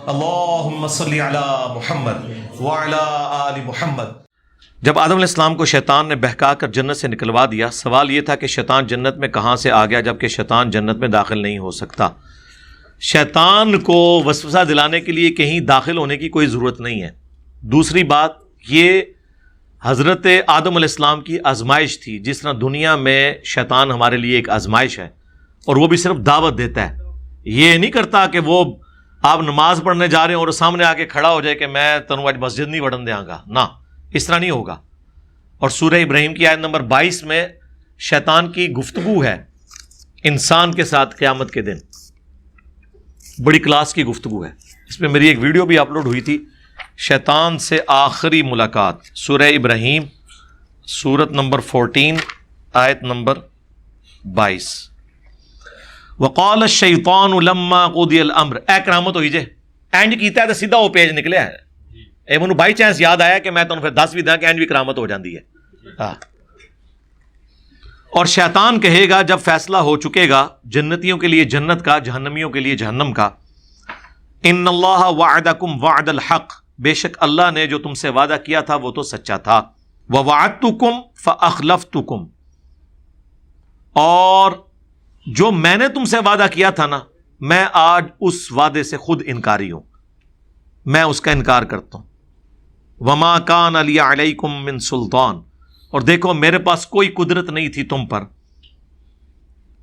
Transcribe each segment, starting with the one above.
اللہم صلی علی محمد وعلی آل محمد۔ جب آدم علیہ السلام کو شیطان نے بہکا کر جنت سے نکلوا دیا، سوال یہ تھا کہ شیطان جنت میں کہاں سے آ گیا جبکہ شیطان جنت میں داخل نہیں ہو سکتا۔ شیطان کو وسوسہ دلانے کے لیے کہیں داخل ہونے کی کوئی ضرورت نہیں ہے۔ دوسری بات، یہ حضرت آدم علیہ السلام کی آزمائش تھی، جس طرح دنیا میں شیطان ہمارے لیے ایک آزمائش ہے، اور وہ بھی صرف دعوت دیتا ہے۔ یہ نہیں کرتا کہ وہ آپ نماز پڑھنے جا رہے ہیں اور سامنے آ کے کھڑا ہو جائے کہ میں تنوں آج مسجد نہیں وڑن دیاں گا، نہ، اس طرح نہیں ہوگا۔ اور سورہ ابراہیم کی آیت نمبر 22 میں شیطان کی گفتگو ہے انسان کے ساتھ قیامت کے دن، بڑی کلاس کی گفتگو ہے۔ اس میں میری ایک ویڈیو بھی اپلوڈ ہوئی تھی، شیطان سے آخری ملاقات، سورہ ابراہیم سورت نمبر 14 آیت نمبر 22۔ وقال الشیطان لما قضی الامر، اے کرامت ہوئی جے اینڈ کیتا ہے تو سیدھا وہ پیج نکلیا ہے۔ اے منو بائی چانس یاد آیا کہ میں تمہیں پھر 10 بھی داں کہ اینڈ بھی کرامت ہو جاندی ہے۔ اور شیطان کہے گا جب فیصلہ ہو چکے گا جنتیوں کے لیے جنت کا، جہنمیوں کے لیے جہنم کا، ان اللہ وعدکم وعد الحق، بے شک اللہ نے جو تم سے وعدہ کیا تھا وہ تو سچا تھا، ووعدتکم فاخلفتکم، اور جو میں نے تم سے وعدہ کیا تھا نا، میں آج اس وعدے سے خود انکاری ہوں، میں اس کا انکار کرتا ہوں۔ وما کان لی علیکم من سلطان، اور دیکھو میرے پاس کوئی قدرت نہیں تھی تم پر،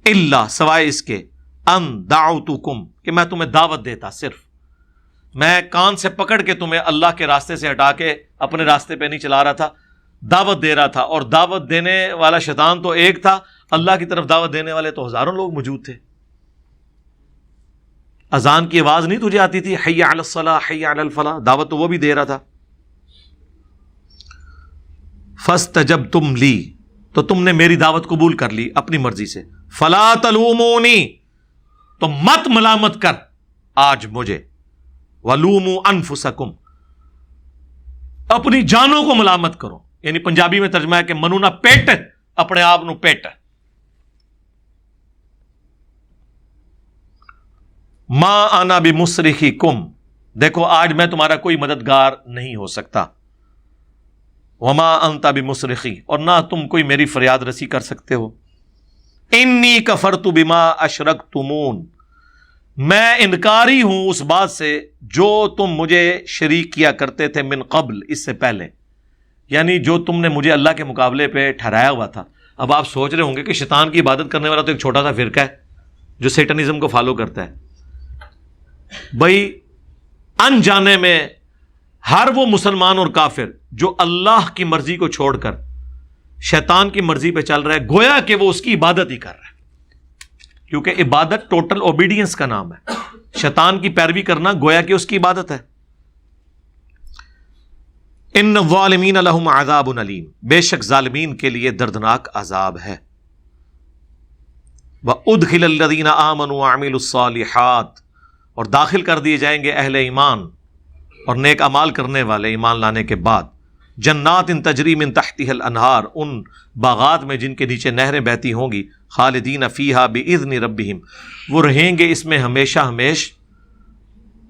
الا سوائے اس کے، ان دعوتکم، کہ میں تمہیں دعوت دیتا، صرف میں کان سے پکڑ کے تمہیں اللہ کے راستے سے ہٹا کے اپنے راستے پہ نہیں چلا رہا تھا، دعوت دے رہا تھا۔ اور دعوت دینے والا شیطان تو ایک تھا، اللہ کی طرف دعوت دینے والے تو ہزاروں لوگ موجود تھے۔ اذان کی آواز نہیں تجھے آتی تھی، حی علی الصلاح حی علی الفلاح، دعوت تو وہ بھی دے رہا تھا۔ فاستجبتم لی، تو تم نے میری دعوت قبول کر لی اپنی مرضی سے، فلا تلومونی، تو مت ملامت کر آج مجھے، ولوموا انفسکم، اپنی جانوں کو ملامت کرو، یعنی پنجابی میں ترجمہ ہے کہ منو نہ پیٹ، اپنے آپ نو پیٹ۔ ما انا بمصرخکم، دیکھو آج میں تمہارا کوئی مددگار نہیں ہو سکتا، وما انت بمصرخی، اور نہ تم کوئی میری فریاد رسی کر سکتے ہو۔ انی کفرت بما اشرکتمون، میں انکاری ہوں اس بات سے جو تم مجھے شریک کیا کرتے تھے، من قبل، اس سے پہلے، یعنی جو تم نے مجھے اللہ کے مقابلے پہ ٹھہرایا ہوا تھا۔ اب آپ سوچ رہے ہوں گے کہ شیطان کی عبادت کرنے والا تو ایک چھوٹا سا فرقہ ہے جو سیٹنزم کو فالو کرتا ہے۔ بھائی انجانے میں ہر وہ مسلمان اور کافر جو اللہ کی مرضی کو چھوڑ کر شیطان کی مرضی پہ چل رہا ہے، گویا کہ وہ اس کی عبادت ہی کر رہا ہے، کیونکہ عبادت ٹوٹل اوبیڈینس کا نام ہے۔ شیطان کی پیروی کرنا گویا کہ اس کی عبادت ہے۔ ان الظالمین لہم عذاب علیم، بے شک ظالمین کے لیے دردناک عذاب ہے۔ وادخل الذین آمنوا وعملوا الصالحات، اور داخل کر دیے جائیں گے اہل ایمان اور نیک اعمال کرنے والے ایمان لانے کے بعد، جنات تجری من تحتها الانہار، ان باغات میں جن کے نیچے نہریں بہتی ہوں گی، خالدین فیہا باذن ربہم، وہ رہیں گے اس میں ہمیشہ ہمیش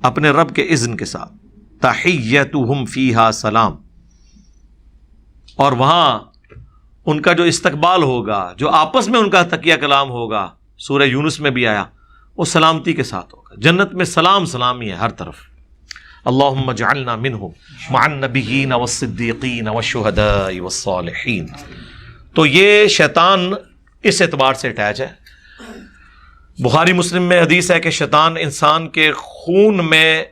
اپنے رب کے اذن کے ساتھ۔ تحیتہم فیہا سلام، اور وہاں ان کا جو استقبال ہوگا، جو آپس میں ان کا تکیہ کلام ہوگا، سورہ یونس میں بھی آیا، وہ سلامتی کے ساتھ ہوگا۔ جنت میں سلام سلامی ہے ہر طرف۔ اللہم اجعلنا منہم مع النبیین والصدیقین والشہداء والصالحین۔ تو یہ شیطان اس اعتبار سے اٹیچ ہے۔ بخاری مسلم میں حدیث ہے کہ شیطان انسان کے خون میں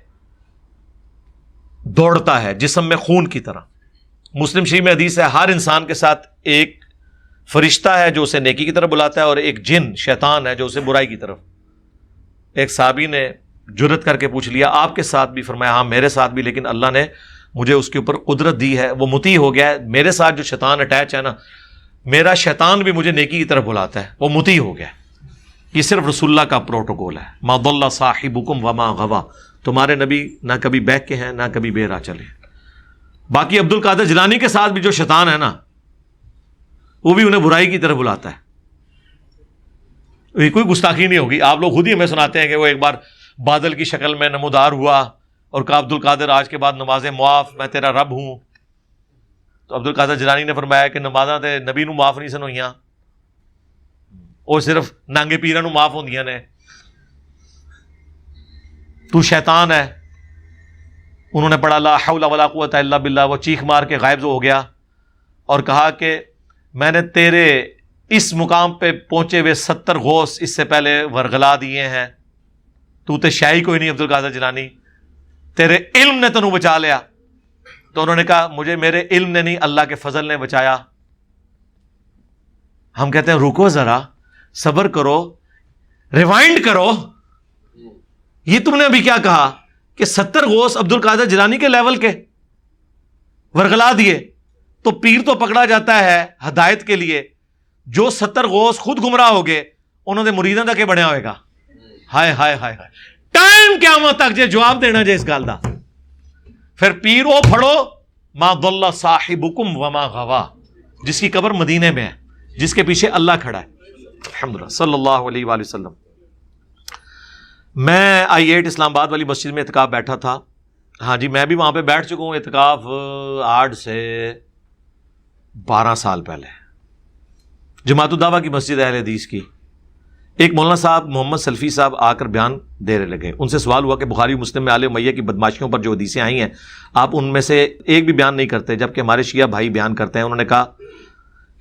دوڑتا ہے، جسم میں خون کی طرح۔ مسلم شریف میں حدیث ہے ہر انسان کے ساتھ ایک فرشتہ ہے جو اسے نیکی کی طرف بلاتا ہے، اور ایک جن شیطان ہے جو اسے برائی کی طرف۔ ایک صحابی نے جرت کر کے پوچھ لیا آپ کے ساتھ بھی؟ فرمایا ہاں میرے ساتھ بھی، لیکن اللہ نے مجھے اس کے اوپر قدرت دی ہے، وہ مطیع ہو گیا ہے۔ میرے ساتھ جو شیطان اٹیچ ہے نا، میرا شیطان بھی مجھے نیکی کی طرف بلاتا ہے، وہ مطیع ہو گیا ہے۔ یہ صرف رسول اللہ کا پروٹوکول ہے۔ ما ضل صاحبکم وما غوا، تمہارے نبی نہ کبھی بہک کے ہیں نہ کبھی بے راہ چلے۔ باقی عبد القادر جیلانی کے ساتھ بھی جو شیطان ہے نا، وہ بھی انہیں برائی کی طرف بلاتا ہے۔ کوئی گستاخی نہیں ہوگی، آپ لوگ خود ہی ہمیں سناتے ہیں کہ وہ ایک بار بادل کی شکل میں نمودار ہوا اور کہا عبد القادر آج کے بعد نمازیں معاف، میں تیرا رب ہوں. تو عبد القادر جیلانی نے فرمایا کہ نمازاں تے نبی نو معاف نہیں سن ہوئیاں، وہ صرف نانگے پیراں نو معاف ہوندیاں نے، تو شیطان ہے. انہوں نے پڑھا لا حول ولا قوت الا باللہ، وہ چیخ مار کے غائب ہو گیا اور کہا کہ میں نے تیرے اس مقام پہ پہنچے ہوئے 70 غوث اس سے پہلے ورغلا دیے ہیں، تو تے شاہی کوئی نہیں عبد القادر جیلانی، تیرے علم نے تنوں بچا لیا. تو انہوں نے کہا مجھے میرے علم نے نہیں، اللہ کے فضل نے بچایا. ہم کہتے ہیں رکو ذرا، صبر کرو، ریوائنڈ کرو. یہ تم نے ابھی کیا کہا کہ 70 غوث عبد القادر جیلانی کے لیول کے ورغلا دیے؟ تو پیر تو پکڑا جاتا ہے ہدایت کے لیے، جو 70 غوث خود گمراہ ہو گئے انہوں نے مریداں دا کے بنیا ہوئے گا. ہائے ہائے ہائے ہائے، ٹائم قیامت تک جے جواب دینا جے اس گل دا. پھر پیر او پڑھو ما ضل صاحبکم وما غوا، جس کی قبر مدینے میں ہے، جس کے پیچھے اللہ کھڑا ہے. الحمدللہ صلی اللہ علیہ وآلہ وسلم. میں I8 اسلام آباد والی مسجد میں اعتکاف بیٹھا تھا. ہاں جی، میں بھی وہاں پہ بیٹھ چکا ہوں اعتکاف 8 سے 12 سال پہلے. جماعت الدعوہ کی مسجد اہل حدیث کی. ایک مولانا صاحب محمد سلفی صاحب آ کر بیان دینے لگے. ان سے سوال ہوا کہ بخاری مسلم میں آل امیہ کی بدماشیوں پر جو حدیثیں آئی ہیں آپ ان میں سے ایک بھی بیان نہیں کرتے، جبکہ ہمارے شیعہ بھائی بیان کرتے ہیں. انہوں نے کہا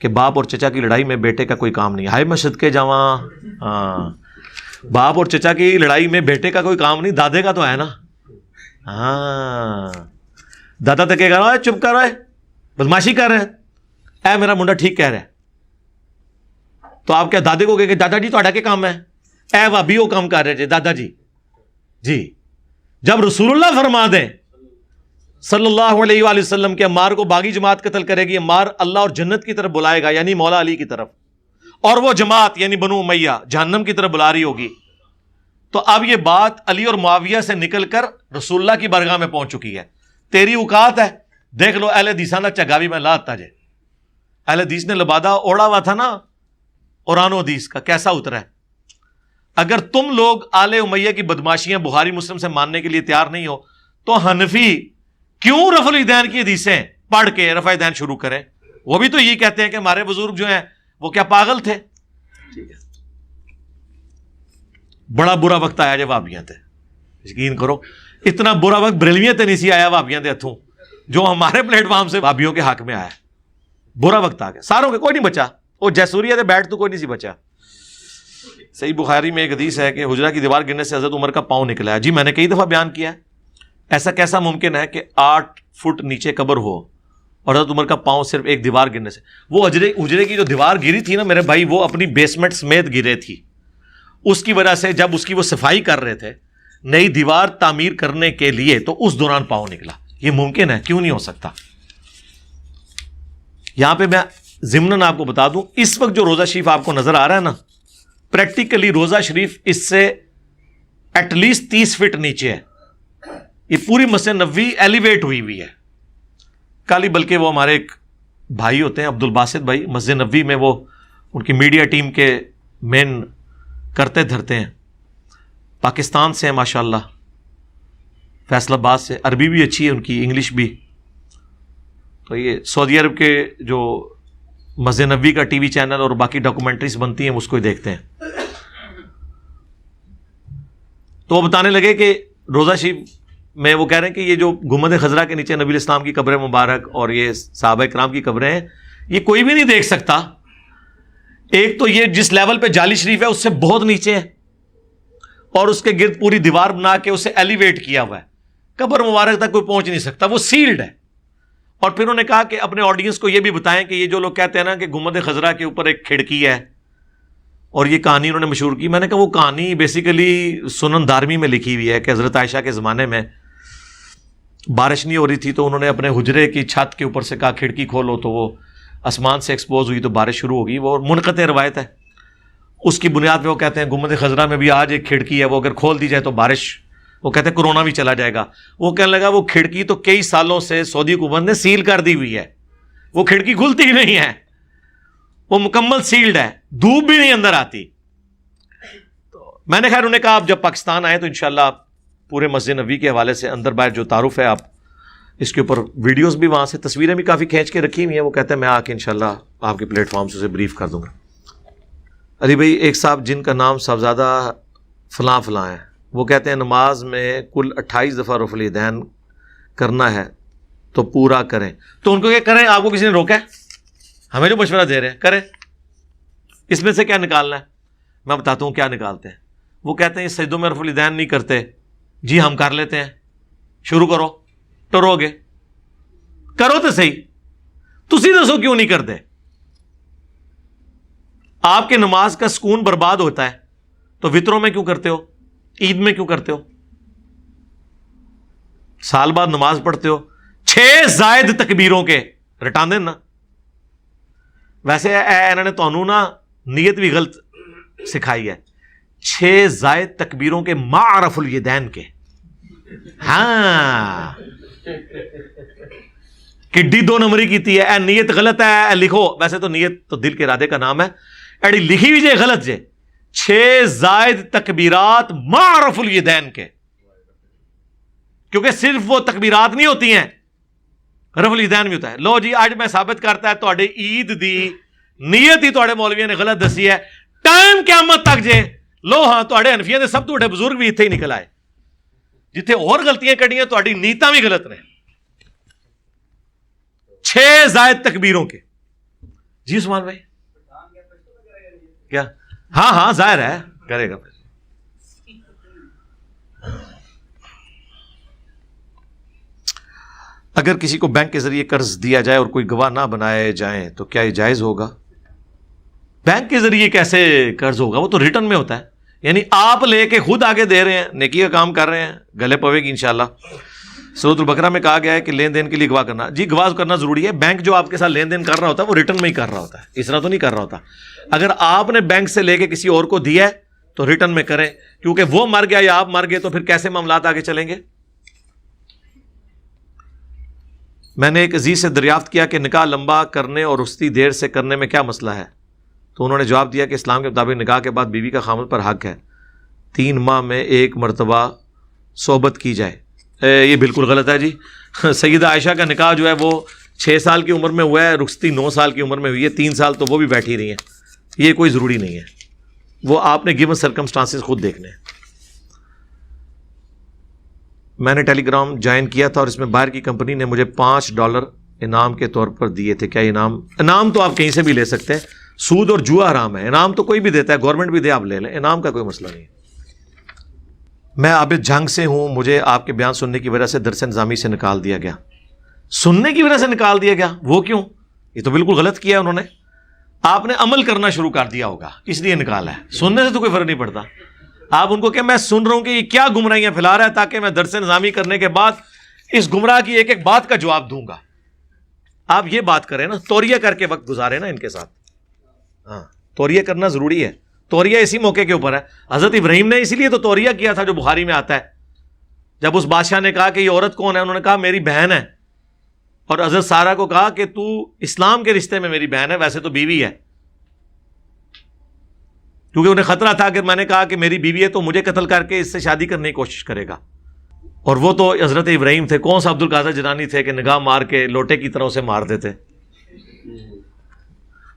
کہ باپ اور چچا کی لڑائی میں بیٹے کا کوئی کام نہیں. ہائے میں صدقے جاواں، ہاں باپ اور چچا کی لڑائی میں بیٹے کا کوئی کام نہیں، دادے کا تو ہے نا. ہاں دادا تو کہے گا چپ کر رہا ہے، بدماشی کر رہے ہیں، اے میرا منڈا ٹھیک کہہ رہا ہے. تو آپ کیا دادے کو کہیں گے دادا جی تو کیا کام ہے، اے وابی وہ کام کر رہے جی دادا جی. جی جب رسول اللہ فرما دیں صلی اللہ علیہ وآلہ وسلم کہ عمار کو باغی جماعت قتل کرے گی، عمار اللہ اور جنت کی طرف بلائے گا، یعنی مولا علی کی طرف، اور وہ جماعت یعنی بنو امیہ جہنم کی طرف بلا رہی ہوگی. تو اب یہ بات علی اور معاویہ سے نکل کر رسول اللہ کی بارگاہ میں پہنچ چکی ہے. تیری اوقات ہے، دیکھ لو اہل حدیثاں دا چگا بھی میں لاتا جے. اہل حدیث نے لبادہ اوڑا ہوا تھا نا قرآن و حدیث کا، کیسا اترا ہے. اگر تم لوگ آل امیہ کی بدماشیاں بخاری مسلم سے ماننے کے لیے تیار نہیں ہو تو حنفی کیوں رفع الیدین کی حدیثیں پڑھ کے رفع الیدین شروع کریں؟ وہ بھی تو یہی کہتے ہیں کہ ہمارے بزرگ جو ہیں وہ کیا پاگل تھے. بڑا برا وقت آیا جب وہابیاں تھے، یقین کرو اتنا برا وقت بریلویاں تے نہیں سی آیا وہابیاں دے ہتھوں جو ہمارے پلیٹ فارم سے وہابیوں کے حق میں آیا. برا وقت آ گیا، ساروں کے کوئی نہیں بچا. وہ جیسوریہ دے بیٹھ تو کوئی نہیں سی بچا. صحیح بخاری میں ایک حدیث ہے کہ حجرہ کی دیوار گرنے سے حضرت عمر کا پاؤں نکلا ہے. جی میں نے کئی دفعہ بیان کیا ہے ایسا کیسا ممکن ہے کہ 8 فٹ نیچے قبر ہو اور حضرت عمر کا پاؤں صرف ایک دیوار گرنے سے. وہ حجرے کی جو دیوار گری تھی نا میرے بھائی، وہ اپنی بیسمنٹ سمیت گرے تھی. اس کی وجہ سے جب اس کی وہ صفائی کر رہے تھے نئی دیوار تعمیر کرنے کے لیے تو اس دوران پاؤں نکلا. یہ ممکن ہے، کیوں نہیں ہو سکتا. یہاں پہ میں ضمناً آپ کو بتا دوں، اس وقت جو روزہ شریف آپ کو نظر آ رہا ہے نا، پریکٹیکلی روزہ شریف اس سے ایٹ لیسٹ 30 فٹ نیچے ہے. یہ پوری مسجد نبوی ایلیویٹ ہوئی ہے. کل ہی بلکہ وہ ہمارے ایک بھائی ہوتے ہیں عبد الباسط بھائی، مسجد نبوی میں وہ ان کی میڈیا ٹیم کے مین کرتے دھرتے ہیں، پاکستان سے ہیں ماشاءاللہ، فیصل آباد سے. عربی بھی اچھی ہے ان کی، انگلش بھی. تو یہ سعودی عرب کے جو مسجد نبوی کا ٹی وی چینل اور باقی ڈاکومنٹریز بنتی ہیں اس کو ہی دیکھتے ہیں. تو وہ بتانے لگے کہ روزہ شریف میں وہ کہہ رہے ہیں کہ یہ جو گنبد خضرا کے نیچے نبی الاسلام کی قبر مبارک اور یہ صحابہ کرام کی قبریں ہیں، یہ کوئی بھی نہیں دیکھ سکتا. ایک تو یہ جس لیول پہ جعلی شریف ہے اس سے بہت نیچے ہے اور اس کے گرد پوری دیوار بنا کے اسے ایلیویٹ کیا ہوا ہے. قبر مبارک تک کوئی پہنچ نہیں سکتا، وہ سیلڈ ہے. اور پھر انہوں نے کہا کہ اپنے آڈینس کو یہ بھی بتائیں کہ یہ جو لوگ کہتے ہیں نا کہ گنبد خضرا کے اوپر ایک کھڑکی ہے اور یہ کہانی انہوں نے مشہور کی. میں نے کہا وہ کہانی بیسیکلی سنن دارمی میں لکھی ہوئی ہے کہ حضرت عائشہ کے زمانے میں بارش نہیں ہو رہی تھی تو انہوں نے اپنے حجرے کی چھت کے اوپر سے کہا کھڑکی کھولو، تو وہ آسمان سے ایکسپوز ہوئی تو بارش شروع ہوگی. وہ منقطع روایت ہے. اس کی بنیاد پہ وہ کہتے ہیں گنبد خضرا میں بھی آج ایک کھڑکی ہے، وہ اگر کھول دی جائے تو بارش، وہ کہتے ہیں کرونا بھی چلا جائے گا. وہ کہنے لگا وہ کھڑکی تو کئی سالوں سے سعودی حکومت نے سیل کر دی ہوئی ہے، وہ کھڑکی کھلتی ہی نہیں ہے، وہ مکمل سیلڈ ہے، دھوپ بھی نہیں اندر آتی. تو میں نے خیر انہیں کہا آپ جب پاکستان آئے تو انشاءاللہ پورے مسجد نبوی کے حوالے سے اندر باہر جو تعارف ہے، آپ اس کے اوپر ویڈیوز بھی وہاں سے، تصویریں بھی کافی کھینچ کے رکھی ہوئی ہیں. وہ کہتے ہیں میں آ کے انشاءاللہ آپ کے پلیٹ فارم سے اسے بریف کر دوں گا. علی بھائی، ایک صاحب جن کا نام صاحبزادہ فلاں فلاں ہے، وہ کہتے ہیں نماز میں کل 28 دفعہ رفع الیدین کرنا ہے تو پورا کریں. تو ان کو کیا کریں؟ آپ کو کسی نے روکا ہے؟ ہمیں جو مشورہ دے رہے ہیں کریں. اس میں سے کیا نکالنا ہے؟ میں بتاتا ہوں کیا نکالتے ہیں. وہ کہتے ہیں سجدوں میں رفع الیدین نہیں کرتے. جی ہم کر لیتے ہیں. شروع کرو. ٹرو گے کرو تو صحیح. تسی دسو کیوں نہیں کرتے؟ آپ کے نماز کا سکون برباد ہوتا ہے تو وطروں میں کیوں کرتے ہو؟ عید میں کیوں کرتے ہو؟ سال بعد نماز پڑھتے ہو 6 زائد تکبیروں کے رٹان دیں نا. ویسے انہوں نے تانوں نا نیت بھی غلط سکھائی ہے. 6 زائد تکبیروں کے مع رفع الیدین کے. ہاں کڈی 2 نمبری کیتی ہے. نیت غلط ہے. لکھو. ویسے تو نیت تو دل کے ارادے کا نام ہے. ایڈی لکھی ہوئی جے غلط جے. 6 زائد تکبیرات مع رفع الیدین کے. کیونکہ صرف وہ تکبیرات نہیں ہوتی ہیں، رفع الیدین بھی ہوتا ہے. لو جی آج میں ثابت کرتا ہے تواڈے عید دی نیت ہی تواڈے مولویوں نے غلط دسی ہے. ٹائم قیامت تک جے لو. ہاں تواڈے حنفیاں دے سب تو بڑے بزرگ بھی اتنے ہی نکل آئے. جتھے اور غلطیاں کڑیاں تواڈی نیتاں بھی غلط نے. 6 زائد تکبیروں کے. جی عثمان بھائی کیا؟ ہاں ہاں ظاہر ہے کرے گا. اگر کسی کو بینک کے ذریعے قرض دیا جائے اور کوئی گواہ نہ بنائے جائیں تو کیا یہ جائز ہوگا؟ بینک کے ذریعے کیسے قرض ہوگا؟ وہ تو ریٹرن میں ہوتا ہے. یعنی آپ لے کے خود آگے دے رہے ہیں، نیکی کا کام کر رہے ہیں، گلے پوے گی انشاءاللہ. سورۃ البقرہ میں کہا گیا ہے کہ لین دین کے لیے گواہ کرنا. جی گواہ کرنا ضروری ہے. بینک جو آپ کے ساتھ لین دین کر رہا ہوتا ہے وہ ریٹرن میں ہی کر رہا ہوتا ہے، اس طرح تو نہیں کر رہا ہوتا. اگر آپ نے بینک سے لے کے کسی اور کو دیا ہے تو ریٹرن میں کریں، کیونکہ وہ مر گیا یا آپ مر گئے تو پھر کیسے معاملات آگے چلیں گے. میں نے ایک عزیز سے دریافت کیا کہ نکاح لمبا کرنے اور رخصتی دیر سے کرنے میں کیا مسئلہ ہے؟ تو انہوں نے جواب دیا کہ اسلام کے مطابق نکاح کے بعد بیوی کا خامد پر حق ہے 3 ماہ میں 1 مرتبہ صحبت کی جائے. یہ بالکل غلط ہے جی. سیدہ عائشہ کا نکاح جو ہے وہ 6 سال کی عمر میں ہوا ہے، رخصتی 9 سال کی عمر میں ہوئی ہے. 3 سال تو وہ بھی بیٹھی رہی ہیں. یہ کوئی ضروری نہیں ہے. وہ آپ نے گیون سرکمسٹانسز خود دیکھنے ہیں. میں نے ٹیلی گرام جوائن کیا تھا اور اس میں باہر کی کمپنی نے مجھے $5 انعام کے طور پر دیے تھے. کیا انعام تو آپ کہیں سے بھی لے سکتے ہیں. سود اور جوا حرام ہے. انعام تو کوئی بھی دیتا ہے، گورنمنٹ بھی دے آپ لے لیں. انعام کا کوئی مسئلہ نہیں ہے. میں عابد جھنگ سے ہوں. مجھے آپ کے بیان سننے کی وجہ سے درس نظامی سے نکال دیا گیا. سننے کی وجہ سے نکال دیا گیا؟ وہ کیوں؟ یہ تو بالکل غلط کیا انہوں نے. آپ نے عمل کرنا شروع کر دیا ہوگا اس لیے نکالا ہے. سننے سے تو کوئی فرق نہیں پڑتا. آپ ان کو کہ میں سن رہا ہوں کہ یہ کیا گمراہیاں پھیلا رہا ہے، تاکہ میں درس نظامی کرنے کے بعد اس گمراہ کی ایک ایک بات کا جواب دوں گا. آپ یہ بات کریں نا، توریہ کر کے وقت گزارے نا ان کے ساتھ. ہاں توریہ کرنا ضروری ہے. توریہ اسی موقع کے اوپر ہے. حضرت ابراہیم نے اسی لیے تو توریہ کیا تھا جو بخاری میں آتا ہے. جب اس بادشاہ نے کہا کہ یہ عورت کون ہے، انہوں نے کہا میری بہن ہے. اور حضرت سارہ کو کہا کہ تو اسلام کے رشتے میں میری بہن ہے، ویسے تو بیوی ہے. کیونکہ انہیں خطرہ تھا کہ میں نے کہا کہ میری بیوی ہے تو مجھے قتل کر کے اس سے شادی کرنے کی کوشش کرے گا. اور وہ تو حضرت ابراہیم تھے. کون سا عبد القادر جیلانی تھے کہ نگاہ مار کے لوٹے کی طرح اسے مار دیتے.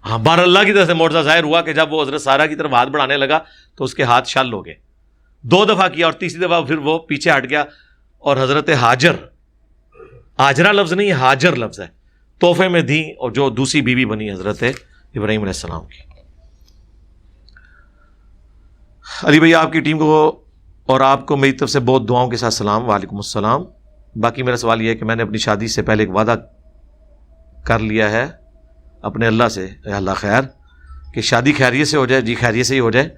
ہاں بار اللہ کی طرف سے معجزہ ظاہر ہوا کہ جب وہ حضرت سارہ کی طرف ہاتھ بڑھانے لگا تو اس کے ہاتھ شل ہو گئے. 2 دفعہ کیا اور تیسری دفعہ پھر وہ پیچھے ہٹ گیا. اور حضرت ہاجر، ہاجرہ لفظ نہیں ہاجر لفظ ہے، تحفے میں دیں، اور جو دوسری بیوی بنی حضرت ابراہیم علیہ السلام کی. علی بھائی آپ کی ٹیم کو اور آپ کو میری طرف سے بہت دعاؤں کے ساتھ سلام. وعلیکم السلام. باقی میرا سوال یہ ہے کہ میں نے اپنی شادی سے پہلے ایک وعدہ کر لیا ہے اپنے اللہ سے، اے اللہ خیر کہ شادی خیریت سے ہو جائے. جی خیریت سے ہی ہو جائے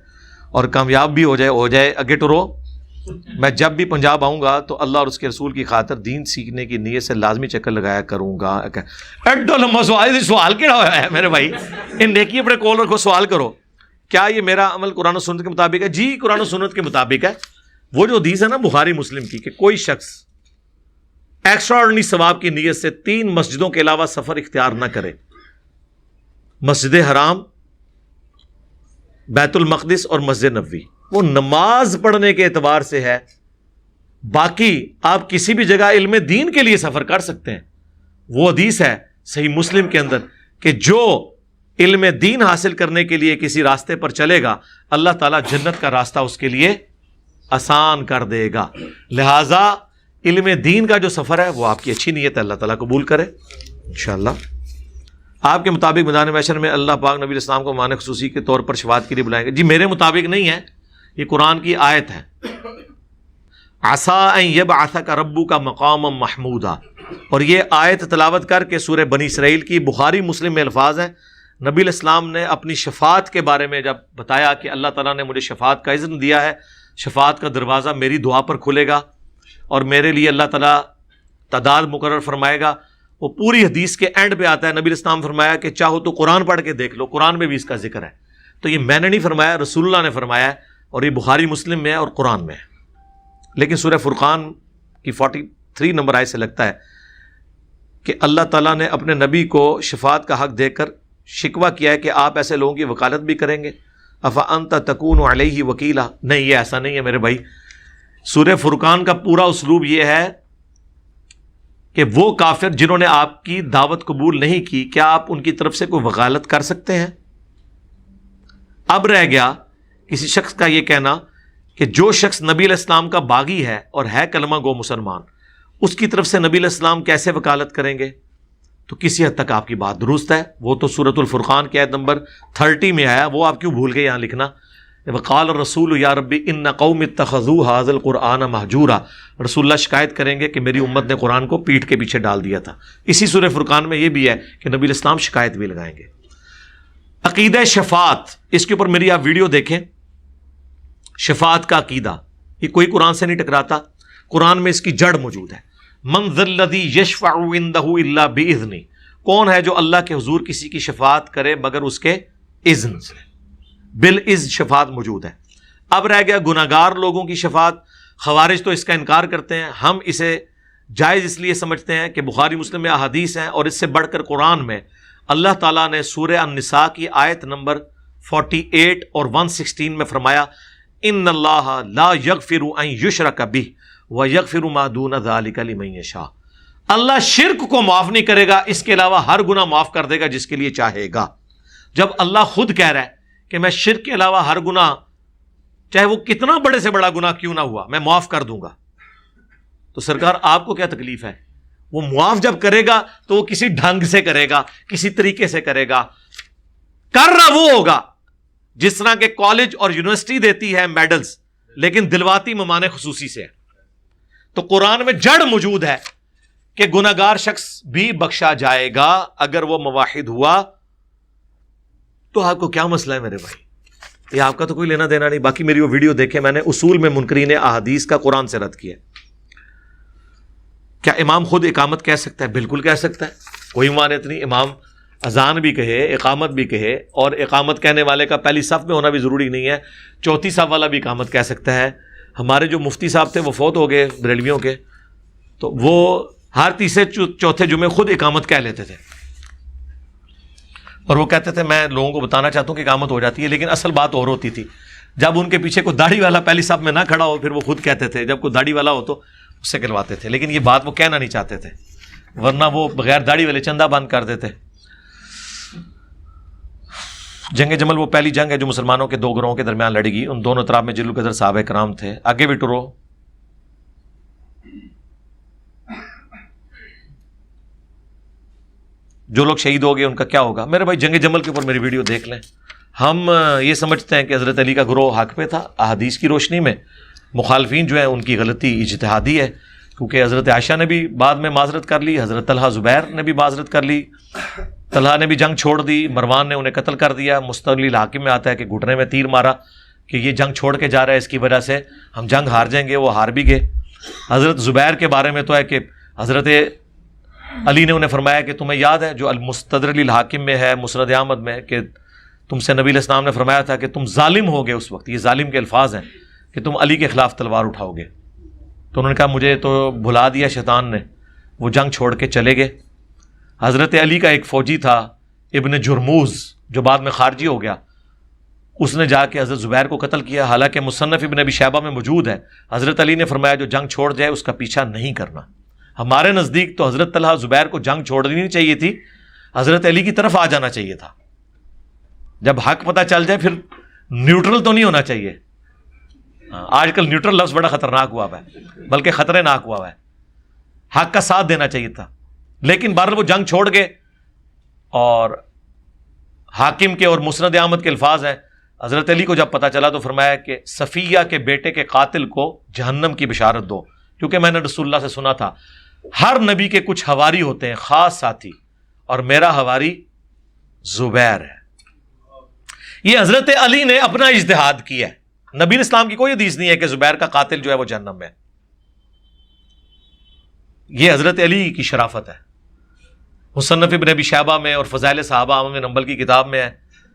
اور کامیاب بھی ہو جائے اگے ٹرو. میں جب بھی پنجاب آؤں گا تو اللہ اور اس کے رسول کی خاطر دین سیکھنے کی نیت سے لازمی چکر لگایا کروں گا. ایڈو لمبا سوال کیا ہوا ہے میرے بھائی؟ ان نیکی اپنے کول رکھو، سوال کرو. کیا یہ میرا عمل قرآن و سنت کے مطابق ہے؟ جی قرآن و سنت کے مطابق ہے. وہ جو حدیث ہے نا بخاری مسلم کی کہ کوئی شخص ایکسٹرا آرڈنری ثواب کی نیت سے 3 مسجدوں کے علاوہ سفر اختیار نہ کرے، مسجد حرام، بیت المقدس اور مسجد نبوی، وہ نماز پڑھنے کے اعتبار سے ہے باقی آپ کسی بھی جگہ علم دین کے لیے سفر کر سکتے ہیں. وہ حدیث ہے صحیح مسلم کے اندر کہ جو علم دین حاصل کرنے کے لیے کسی راستے پر چلے گا اللہ تعالیٰ جنت کا راستہ اس کے لیے آسان کر دے گا. لہٰذا علم دین کا جو سفر ہے وہ آپ کی اچھی نیت ہے، اللہ تعالیٰ قبول کرے انشاءاللہ. آپ کے مطابق میدان محشر میں اللہ پاک نبی الاسلام کو معنی خصوصی کے طور پر شفاعت کے لیے بلائیں گے. جی میرے مطابق نہیں ہے، یہ قرآن کی آیت ہے. عسیٰ ان یبعثک ربک مقاما محمودا، اور یہ آیت تلاوت کر کے سورہ بنی اسرائیل کی بخاری مسلم میں الفاظ ہیں. نبی الاسلام نے اپنی شفاعت کے بارے میں جب بتایا کہ اللہ تعالیٰ نے مجھے شفاعت کا اذن دیا ہے، شفاعت کا دروازہ میری دعا پر کھلے گا اور میرے لیے اللہ تعالیٰ تعداد مقرر فرمائے گا. وہ پوری حدیث کے اینڈ پہ آتا ہے. نبی الاسلام فرمایا کہ چاہو تو قرآن پڑھ کے دیکھ لو، قرآن میں بھی اس کا ذکر ہے. تو یہ میں نے نہیں فرمایا، رسول اللہ نے فرمایا ہے، اور یہ بخاری مسلم میں ہے اور قرآن میں ہے. لیکن سورہ فرقان کی 43 نمبر آیت سے لگتا ہے کہ اللہ تعالیٰ نے اپنے نبی کو شفاعت کا حق دے کر شکوہ کیا ہے کہ آپ ایسے لوگوں کی وکالت بھی کریں گے. افانت تکون علیہ وکیلا، نہیں یہ ایسا نہیں ہے میرے بھائی. سورہ فرقان کا پورا اسلوب یہ ہے کہ وہ کافر جنہوں نے آپ کی دعوت قبول نہیں کی، کیا آپ ان کی طرف سے کوئی وکالت کر سکتے ہیں؟ اب رہ گیا کسی شخص کا یہ کہنا کہ جو شخص نبی علیہ السلام کا باغی ہے اور ہے کلمہ گو مسلمان، اس کی طرف سے نبی علیہ السلام کیسے وکالت کریں گے؟ تو کسی حد تک آپ کی بات درست ہے. وہ تو سورۃ الفرقان کی آیت نمبر 30 میں آیا، وہ آپ کیوں بھول گئے یہاں لکھنا؟ وقال الرسول یا ربی ان قوم اتخذوا هذا القرآن مہجورا، رسول اللہ شکایت کریں گے کہ میری امت نے قرآن کو پیٹھ کے پیچھے ڈال دیا تھا. اسی سورہ فرقان میں یہ بھی ہے کہ نبی علیہ السلام شکایت بھی لگائیں گے. عقیدہ شفاعت، اس کے اوپر میری آپ ویڈیو دیکھیں. شفاعت کا عقیدہ یہ کوئی قرآن سے نہیں ٹکراتا، قرآن میں اس کی جڑ موجود ہے. من ذا الذی یشفع عنده الا باذنہ، کون ہے جو اللہ کے حضور کسی کی شفاعت کرے مگر اس کے اذن سے؟ بالاذن شفاعت موجود ہے. اب رہ گیا گناہگار لوگوں کی شفاعت. خوارج تو اس کا انکار کرتے ہیں، ہم اسے جائز اس لیے سمجھتے ہیں کہ بخاری مسلم میں احادیث ہیں، اور اس سے بڑھ کر قرآن میں اللہ تعالیٰ نے سورہ النساء کی آیت نمبر 48 اور 116 میں فرمایا ان اللہ لا یغفر ان یشرک بہ ویغفر ما دون ذلک لمن یشاء. اللہ شرک کو معاف نہیں کرے گا، اس کے علاوہ ہر گناہ معاف کر دے گا جس کے لیے چاہے گا. جب اللہ خود کہہ رہا ہے کہ میں شرک کے علاوہ ہر گناہ، چاہے وہ کتنا بڑے سے بڑا گناہ کیوں نہ ہوا، میں معاف کر دوں گا، تو سرکار آپ کو کیا تکلیف ہے؟ وہ معاف جب کرے گا تو وہ کسی ڈھنگ سے کرے گا، کسی طریقے سے کرے گا. کر رہا وہ ہوگا جس طرح کے کالج اور یونیورسٹی دیتی ہے میڈلز، لیکن دلواتی ممانے خصوصی سے. تو قرآن میں جڑ موجود ہے کہ گناہگار شخص بھی بخشا جائے گا اگر وہ موحد ہوا. تو آپ کو کیا مسئلہ ہے میرے بھائی؟ یہ آپ کا تو کوئی لینا دینا نہیں. باقی میری وہ ویڈیو دیکھیں، میں نے اصول میں منکرین احادیث کا قرآن سے رد کیا. کیا امام خود اقامت کہہ سکتا ہے؟ بالکل کہہ سکتا ہے، کوئی مانت نہیں. امام اذان بھی کہے، اقامت بھی کہے، اور اقامت کہنے والے کا پہلی صف میں ہونا بھی ضروری نہیں ہے، چوتھی صف والا بھی اقامت کہہ سکتا ہے. ہمارے جو مفتی صاحب تھے وہ فوت ہو گئے بریلویوں کے، تو وہ ہر تیسرے چوتھے جمعے خود اقامت کہہ لیتے تھے، اور وہ کہتے تھے میں لوگوں کو بتانا چاہتا ہوں کہ اقامت ہو جاتی ہے. لیکن اصل بات اور ہوتی تھی، جب ان کے پیچھے کوئی داڑھی والا پہلی صف میں نہ کھڑا ہو پھر وہ خود کہتے تھے، جب کوئی داڑھی والا ہو تو اس سے کہلواتے تھے. لیکن یہ بات وہ کہنا نہیں چاہتے تھے، ورنہ وہ بغیر داڑھی والے چندہ بند کر دیتے. جنگ جمل وہ پہلی جنگ ہے جو مسلمانوں کے دو گروہوں کے درمیان لڑی گئی. ان دونوں طرف میں جل القدر صحابہ کرام تھے. آگے بھی ٹرو. جو لوگ شہید ہو گئے ان کا کیا ہوگا؟ میرے بھائی جنگ جمل کے اوپر میری ویڈیو دیکھ لیں. ہم یہ سمجھتے ہیں کہ حضرت علی کا گروہ حق پہ تھا. احادیث کی روشنی میں مخالفین جو ہیں ان کی غلطی اجتہادی ہے، کیونکہ حضرت عائشہ نے بھی بعد میں معذرت کر لی، حضرت طلحہ زبیر نے بھی معذرت کر لی. طلحہ نے بھی جنگ چھوڑ دی، مروان نے انہیں قتل کر دیا. مستقل حاکم میں آتا ہے کہ گھٹنے میں تیر مارا کہ یہ جنگ چھوڑ کے جا رہا ہے، اس کی وجہ سے ہم جنگ ہار جائیں گے. وہ ہار بھی گئے. حضرت زبیر کے بارے میں تو ہے کہ حضرت علی نے انہیں فرمایا کہ تمہیں یاد ہے جو المستدرک الحاکم میں ہے، مسند احمد میں، کہ تم سے نبی علیہ السلام نے فرمایا تھا کہ تم ظالم ہوگے. اس وقت یہ ظالم کے الفاظ ہیں کہ تم علی کے خلاف تلوار اٹھاؤ گے. تو انہوں نے کہا مجھے تو بھلا دیا شیطان نے. وہ جنگ چھوڑ کے چلے گئے. حضرت علی کا ایک فوجی تھا ابن جرموز، جو بعد میں خارجی ہو گیا. اس نے جا کے حضرت زبیر کو قتل کیا، حالانکہ مصنف ابن ابی شیبہ میں موجود ہے، حضرت علی نے فرمایا جو جنگ چھوڑ جائے اس کا پیچھا نہیں کرنا۔ ہمارے نزدیک تو حضرت طلحہ زبیر کو جنگ چھوڑ دینی چاہیے تھی، حضرت علی کی طرف آ جانا چاہیے تھا۔ جب حق پتہ چل جائے پھر نیوٹرل تو نہیں ہونا چاہیے۔ آج کل نیوٹرل لفظ بڑا خطرناک ہوا ہے، بلکہ خطرے ناک ہوا ہے۔ حق کا ساتھ دینا چاہیے تھا، لیکن بہرحال وہ جنگ چھوڑ گئے۔ اور حاکم کے اور مسند احمد کے الفاظ ہیں، حضرت علی کو جب پتہ چلا تو فرمایا کہ صفیہ کے بیٹے کے قاتل کو جہنم کی بشارت دو، کیونکہ میں نے رسول اللہ سے سنا تھا ہر نبی کے کچھ حواری ہوتے ہیں، خاص ساتھی، اور میرا حواری زبیر ہے۔ یہ حضرت علی نے اپنا اجتہاد کیا ہے، نبی اسلام کی کوئی حدیث نہیں ہے کہ زبیر کا قاتل جو ہے وہ جہنم میں ہے۔ یہ حضرت علی کی شرافت ہے۔ مصنف ابن ابی شیبہ میں اور فضائل صحابہ احمد بن حنبل کی کتاب میں ہے،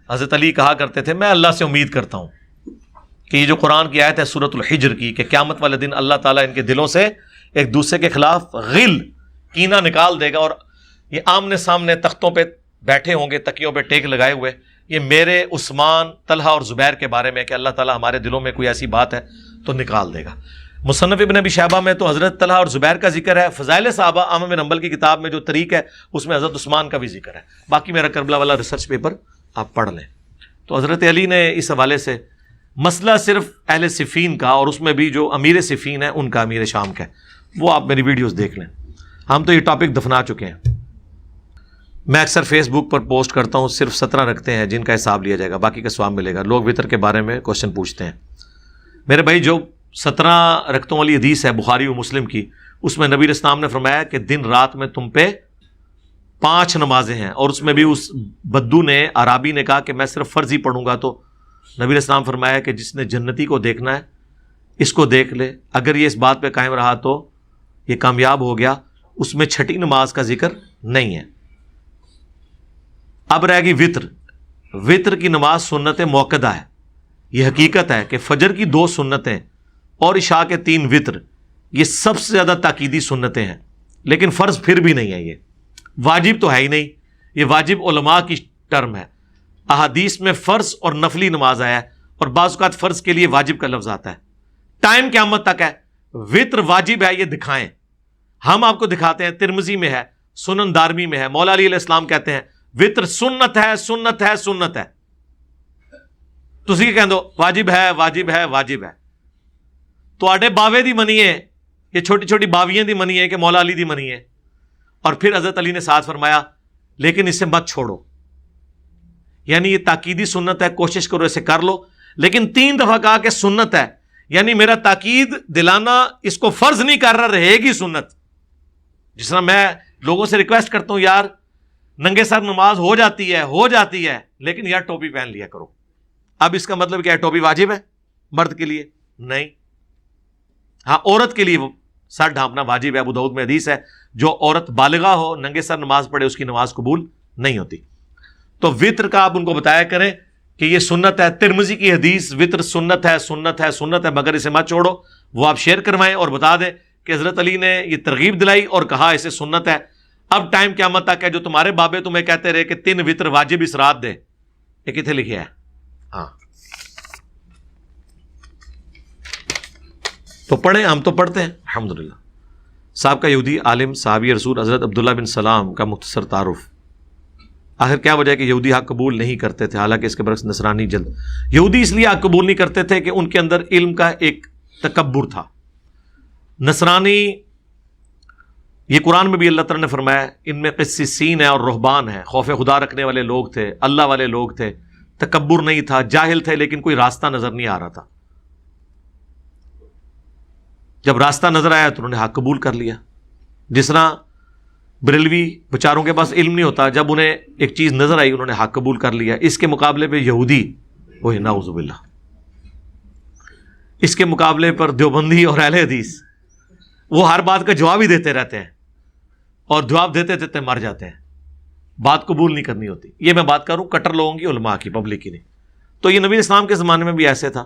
حضرت علی کہا کرتے تھے میں اللہ سے امید کرتا ہوں کہ یہ جو قرآن کی آیت ہے سورۃ الحجر کی، کہ قیامت والے دن اللہ تعالیٰ ان کے دلوں سے ایک دوسرے کے خلاف غل کینہ نکال دے گا، اور یہ آمنے سامنے تختوں پہ بیٹھے ہوں گے، تکیوں پہ ٹیک لگائے ہوئے۔ یہ میرے عثمان، طلحہ اور زبیر کے بارے میں کہ اللہ تعالیٰ ہمارے دلوں میں کوئی ایسی بات ہے تو نکال دے گا۔ مصنف ابن ابی شیبہ میں تو حضرت طلحہ اور زبیر کا ذکر ہے، فضائل صحابہ احمد بن حنبل کی کتاب میں جو طریق ہے اس میں حضرت عثمان کا بھی ذکر ہے۔ باقی میرا کربلا والا ریسرچ پیپر آپ پڑھ لیں۔ تو حضرت علی نے اس حوالے سے مسئلہ صرف اہل صفین کا، اور اس میں بھی جو امیر صفین ہے ان کا، امیر شام کا ہے، وہ آپ میری ویڈیوز دیکھ لیں۔ ہم تو یہ ٹاپک دفنا چکے ہیں۔ میں اکثر فیس بک پر پوسٹ کرتا ہوں، صرف 17 رکھتے ہیں جن کا حساب لیا جائے گا، باقی کا ثواب ملے گا۔ لوگ وطر کے بارے میں کوشچن پوچھتے ہیں۔ میرے بھائی جو 17 رکعتوں والی حدیث ہے بخاری و مسلم کی، اس میں نبی اسلام نے فرمایا کہ دن رات میں تم پہ 5 نمازیں ہیں، اور اس میں بھی اس بدو نے، عرابی نے کہا کہ میں صرف فرض ہی پڑھوں گا، تو نبی اسلام فرمایا کہ جس نے جنتی کو دیکھنا ہے اس کو دیکھ لے، اگر یہ اس بات پہ قائم رہا تو یہ کامیاب ہو گیا۔ اس میں چھٹی نماز کا ذکر نہیں ہے۔ اب رہ گئی وطر۔ وطر کی نماز سنت موقدہ ہے۔ یہ حقیقت ہے کہ فجر کی 2 سنتیں اور عشاء کے 3 وطر یہ سب سے زیادہ تاکیدی سنتیں ہیں، لیکن فرض پھر بھی نہیں ہے، یہ واجب تو ہے ہی نہیں۔ یہ واجب علماء کی ٹرم ہے۔ احادیث میں فرض اور نفلی نماز آیا ہے، اور بعض اوقات فرض کے لیے واجب کا لفظ آتا ہے۔ ٹائم قیامت تک ہے۔ وطر واجب ہے، یہ دکھائیں، ہم آپ کو دکھاتے ہیں۔ ترمذی میں ہے، سنن دارمی میں ہے، مولا علی علیہ السلام کہتے ہیں وطر سنت ہے، سنت ہے، سنت ہے۔ تسی کہہ دو واجب ہے، واجب ہے، واجب ہے۔ تو آڈے باوے دی منی ہے، یہ چھوٹی چھوٹی باویاں دی منی ہے کہ مولا علی دی منی ہے۔ اور پھر حضرت علی نے ساتھ فرمایا لیکن اسے مت چھوڑو، یعنی یہ تاکیدی سنت ہے، کوشش کرو اسے کر لو۔ لیکن 3 دفعہ کہا کہ سنت ہے، یعنی میرا تاکید دلانا اس کو فرض نہیں کر رہا، رہے گی سنت۔ جس طرح میں لوگوں سے ریکویسٹ کرتا ہوں یار ننگے سر نماز ہو جاتی ہے، لیکن یار ٹوپی پہن لیا کرو۔ اب اس کا مطلب کیا ہے؟ ٹوپی واجب ہے مرد کے لیے؟ نہیں۔ ہاں، عورت کے لیے سر ڈھانپنا واجب ہے۔ ابو داؤد میں حدیث ہے جو عورت بالغہ ہو ننگے سر نماز پڑھے اس کی نماز قبول نہیں ہوتی۔ تو وطر کا آپ ان کو بتایا کریں کہ یہ سنت ہے۔ ترمذی کی حدیث وطر سنت ہے، سنت ہے، سنت ہے، مگر اسے مت چھوڑو، وہ آپ شیئر کروائیں اور بتا دیں کہ حضرت علی نے یہ ترغیب دلائی اور کہا اسے سنت ہے۔ اب ٹائم قیامت تک ہے، جو تمہارے بابے تمہیں کہتے رہے کہ 3 وطر واجب اس رات دے، یہ کتنے لکھے ہے؟ ہاں تو پڑھیں، ہم تو پڑھتے ہیں الحمدللہ۔ صاحب کا یہودی عالم صحابی رسول حضرت عبداللہ بن سلام کا مختصر تعارف۔ آخر کیا وجہ ہے کہ یہودی حق قبول نہیں کرتے تھے، حالانکہ اس کے برعکس نصرانی جلد۔ یہودی اس لیے حق قبول نہیں کرتے تھے کہ ان کے اندر علم کا ایک تکبر تھا۔ نصرانی، یہ قرآن میں بھی اللہ تعالیٰ نے فرمایا ان میں قسیسین ہے اور رہبان ہے، خوف خدا رکھنے والے لوگ تھے، اللہ والے لوگ تھے، تکبر نہیں تھا، جاہل تھے لیکن کوئی راستہ نظر نہیں آ رہا تھا۔ جب راستہ نظر آیا تو انہوں نے حق قبول کر لیا۔ جس طرح بریلوی بیچاروں کے پاس علم نہیں ہوتا، جب انہیں ایک چیز نظر آئی انہوں نے حق قبول کر لیا۔ اس کے مقابلے پہ یہودی، وہی نعوذ باللہ، اس کے مقابلے پر دیوبندی اور اہل حدیث وہ ہر بات کا جواب ہی دیتے رہتے ہیں، اور جواب دیتے دیتے مر جاتے ہیں، بات قبول نہیں کرنی ہوتی۔ یہ میں بات کروں کٹر لوگوں کی، علماء کی، پبلک کی نہیں۔ تو یہ نبی اسلام کے زمانے میں بھی ایسے تھا،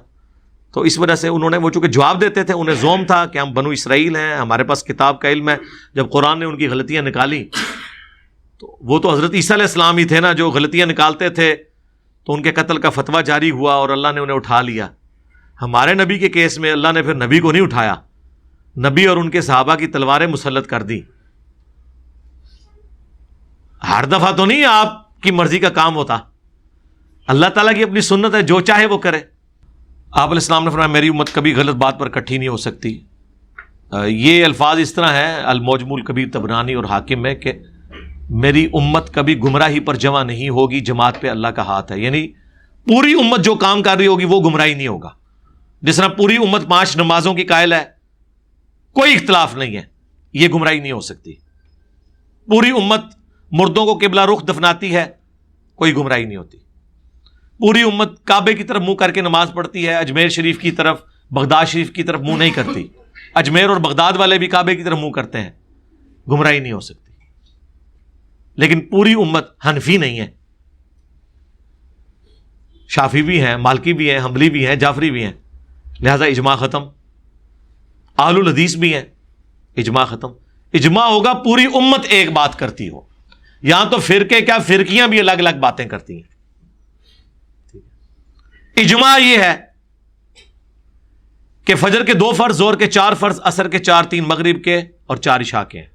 تو اس وجہ سے انہوں نے، وہ چونکہ جواب دیتے تھے، انہیں زوم تھا کہ ہم بنو اسرائیل ہیں، ہمارے پاس کتاب کا علم ہے۔ جب قرآن نے ان کی غلطیاں نکالی تو وہ تو حضرت عیسیٰ علیہ السلام ہی تھے نا جو غلطیاں نکالتے تھے، تو ان کے قتل کا فتویٰ جاری ہوا اور اللہ نے انہیں اٹھا لیا. ہمارے نبی کے کیس میں اللہ نے پھر نبی کو نہیں اٹھایا, نبی اور ان کے صحابہ کی تلواریں مسلط کر دی. ہر دفعہ تو نہیں آپ کی مرضی کا کام ہوتا, اللہ تعالیٰ کی اپنی سنت ہے, جو چاہے وہ کرے. آپ علیہ السلام نے فرمایا میری امت کبھی غلط بات پر اکٹھی نہیں ہو سکتی. یہ الفاظ اس طرح ہیں المعجم الکبیر طبرانی اور حاکم میں کہ میری امت کبھی گمراہی پر جمع نہیں ہوگی, جماعت پہ اللہ کا ہاتھ ہے. یعنی پوری امت جو کام کر رہی ہوگی وہ گمراہی نہیں ہوگا. جس طرح پوری امت 5 نمازوں کی قائل ہے, کوئی اختلاف نہیں ہے, یہ گمراہی نہیں ہو سکتی. پوری امت مردوں کو قبلہ رخ دفناتی ہے, کوئی گمراہی نہیں ہوتی. پوری امت کعبے کی طرف منہ کر کے نماز پڑھتی ہے, اجمیر شریف کی طرف, بغداد شریف کی طرف منہ نہیں کرتی. اجمیر اور بغداد والے بھی کعبے کی طرف منہ کرتے ہیں, گمراہی نہیں ہو سکتی. لیکن پوری امت حنفی نہیں ہے, شافعی بھی ہیں, مالکی بھی ہیں, حنبلی بھی ہیں, جعفری بھی ہیں, لہذا اجماع ختم. اہل الحدیث بھی ہیں, اجماع ختم. اجماع ہوگا پوری امت ایک بات کرتی ہو. یہاں تو فرقے کیا, فرقیاں بھی الگ الگ باتیں کرتی ہیں. اجماع یہ ہے کہ فجر کے 2 فرض, زور کے 4 فرض, عصر کے 4, 3 مغرب کے اور 4 عشاء کے ہیں.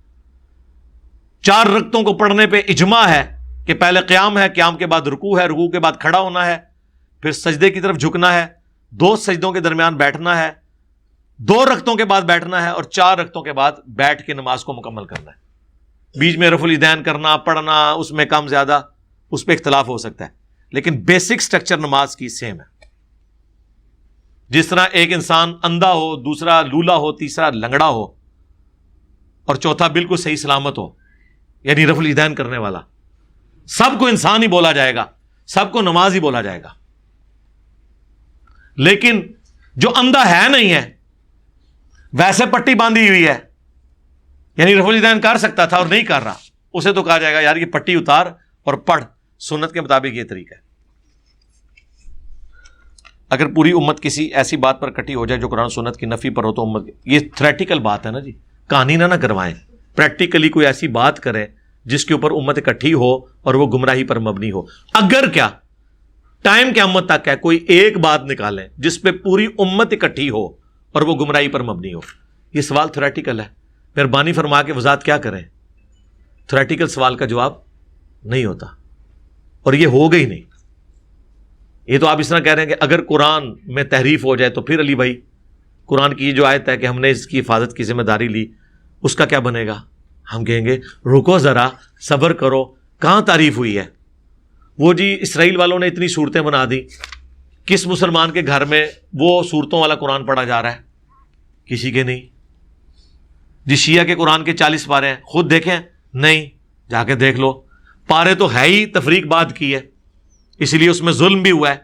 4 رکعتوں کو پڑھنے پہ اجماع ہے کہ پہلے قیام ہے, قیام کے بعد رکوع ہے, رکوع کے بعد کھڑا ہونا ہے, پھر سجدے کی طرف جھکنا ہے, 2 سجدوں کے درمیان بیٹھنا ہے, 2 رکعتوں کے بعد بیٹھنا ہے, اور 4 رکعتوں کے بعد بیٹھ کے نماز کو مکمل کرنا ہے. بیچ میں رفع الیدین کرنا, پڑھنا, اس میں کم زیادہ اس پہ اختلاف ہو سکتا ہے, لیکن بیسک سٹرکچر نماز کی سیم ہے. جس طرح ایک انسان اندھا ہو, دوسرا لولا ہو, تیسرا لنگڑا ہو, اور چوتھا بالکل صحیح سلامت ہو, یعنی رفع الیدین کرنے والا, سب کو انسان ہی بولا جائے گا, سب کو نماز ہی بولا جائے گا. لیکن جو اندھا ہے نہیں ہے, ویسے پٹی باندھی ہوئی ہے, یعنی رفع الیدین کر سکتا تھا اور نہیں کر رہا, اسے تو کہا جائے گا یار یہ پٹی اتار اور پڑھ, سنت کے مطابق یہ طریقہ ہے. اگر پوری امت کسی ایسی بات پر اکٹھی ہو جائے جو قرآن سنت کی نفی پر ہو تو امت, یہ تھریٹیکل بات ہے نا جی, کہانی نہ کروائیں. پریکٹیکلی کوئی ایسی بات کریں جس کے اوپر امت اکٹھی ہو اور وہ گمراہی پر مبنی ہو. اگر کیا ٹائم قیامت تک ہے کوئی ایک بات نکالیں جس پہ پوری امت اکٹھی ہو اور وہ گمراہی پر مبنی ہو. یہ سوال تھریٹیکل ہے, مہربانی فرما کے وضاحت کیا کریں. تھریٹیکل سوال کا جواب نہیں ہوتا, اور یہ ہوگا ہی نہیں. یہ تو آپ اس طرح کہہ رہے ہیں کہ اگر قرآن میں تحریف ہو جائے تو پھر علی بھائی قرآن کی جو آیت ہے کہ ہم نے اس کی حفاظت کی ذمہ داری لی, اس کا کیا بنے گا؟ ہم کہیں گے رکو ذرا, صبر کرو, کہاں تعریف ہوئی ہے؟ وہ جی اسرائیل والوں نے اتنی صورتیں بنا دی, کس مسلمان کے گھر میں وہ صورتوں والا قرآن پڑھا جا رہا ہے؟ کسی کے نہیں. جی شیعہ کے قرآن کے 40 پارے ہیں, خود دیکھیں, نہیں, جا کے دیکھ لو. پارے تو ہے ہی تفریق بعد کی ہے, اس لیے اس میں ظلم بھی ہوا ہے.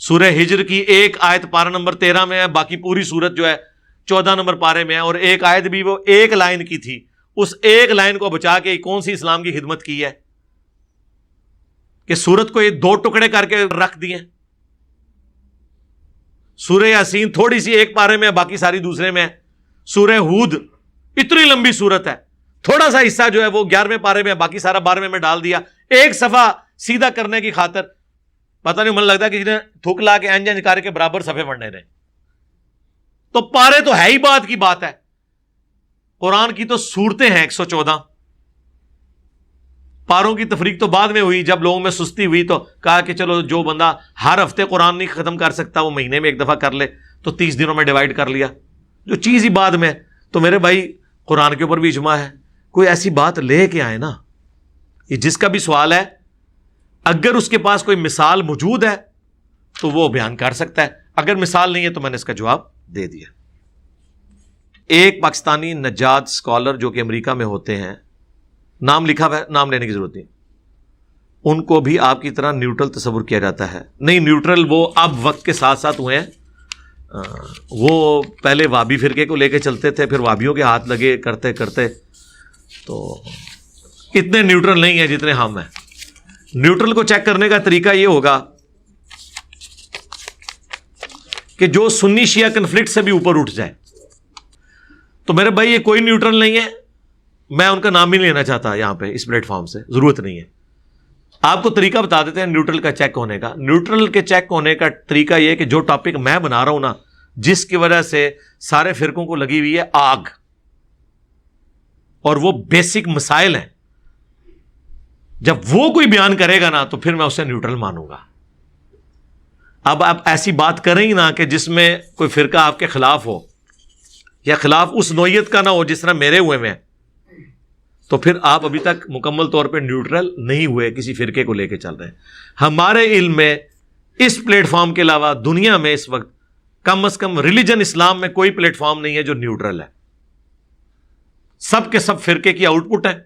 سورہ ہجر کی ایک آیت پارہ نمبر 13 میں ہے, باقی پوری سورت جو ہے 14 نمبر پارے میں ہے, اور ایک آیت بھی وہ ایک لائن کی تھی, اس ایک لائن کو بچا کے کون سی اسلام کی خدمت کی ہے کہ سورت کو یہ 2 ٹکڑے کر کے رکھ دیے. سورہ یاسین تھوڑی سی ایک پارے میں ہے, باقی ساری دوسرے میں ہے. سورہ ہود اتنی لمبی سورت ہے, تھوڑا سا حصہ جو ہے وہ 11ویں پارے میں ہے, باقی سارا 12ویں میں ڈال دیا, ایک صفحہ سیدھا کرنے کی خاطر. پتہ نہیں, من لگتا ہے کہ جنہیں تھوک لا کے انج کر کے برابر صفحے پڑھنے رہے. تو پارے تو ہے ہی بات کی بات ہے. قرآن کی تو صورتیں ہیں 114. پاروں کی تفریق تو بعد میں ہوئی, جب لوگوں میں سستی ہوئی تو کہا کہ چلو جو بندہ ہر ہفتے قرآن نہیں ختم کر سکتا وہ مہینے میں ایک دفعہ کر لے, تو 30 دنوں میں ڈیوائیڈ کر لیا, جو چیز ہی بعد میں. تو میرے بھائی قرآن کے اوپر بھی اجماع ہے, کوئی ایسی بات لے کے آئے نا. یہ جس کا بھی سوال ہے, اگر اس کے پاس کوئی مثال موجود ہے تو وہ بیان کر سکتا ہے, اگر مثال نہیں ہے تو میں نے اس کا جواب دے دیا. ایک پاکستانی نجات اسکالر جو کہ امریکہ میں ہوتے ہیں, نام لکھا ہوا ہے, نام لینے کی ضرورت نہیں, ان کو بھی آپ کی طرح نیوٹرل تصور کیا جاتا ہے. نہیں, نیوٹرل وہ اب وقت کے ساتھ ساتھ ہوئے ہیں. وہ پہلے وابی فرقے کو لے کے چلتے تھے, پھر وابیوں کے ہاتھ لگے کرتے کرتے تو اتنے نیوٹرل نہیں ہیں جتنے ہم ہیں. نیوٹرل کو چیک کرنے کا طریقہ یہ ہوگا کہ جو سنی شیعہ کنفلکٹ سے بھی اوپر اٹھ جائے. تو میرے بھائی یہ کوئی نیوٹرل نہیں ہے, میں ان کا نام ہی نہیں لینا چاہتا یہاں پہ اس پلیٹ فارم سے, ضرورت نہیں ہے. آپ کو طریقہ بتا دیتے ہیں نیوٹرل کا چیک ہونے کا. نیوٹرل کے چیک ہونے کا طریقہ یہ کہ جو ٹاپک میں بنا رہا ہوں نا، جس کی وجہ سے سارے فرقوں کو لگی ہوئی ہے آگ، اور وہ بیسک مسائل ہیں، جب وہ کوئی بیان کرے گا نا تو پھر میں اسے نیوٹرل مانوں گا. اب آپ ایسی بات کریں ہی نا کہ جس میں کوئی فرقہ آپ کے خلاف ہو، یا خلاف اس نوعیت کا نہ ہو جس طرح میرے ہوئے میں، تو پھر آپ ابھی تک مکمل طور پہ نیوٹرل نہیں ہوئے، کسی فرقے کو لے کے چل رہے ہیں. ہمارے علم میں اس پلیٹ فارم کے علاوہ دنیا میں اس وقت کم از کم ریلیجن اسلام میں کوئی پلیٹ فارم نہیں ہے جو نیوٹرل ہے. سب کے سب فرقے کی آؤٹ پٹ ہے،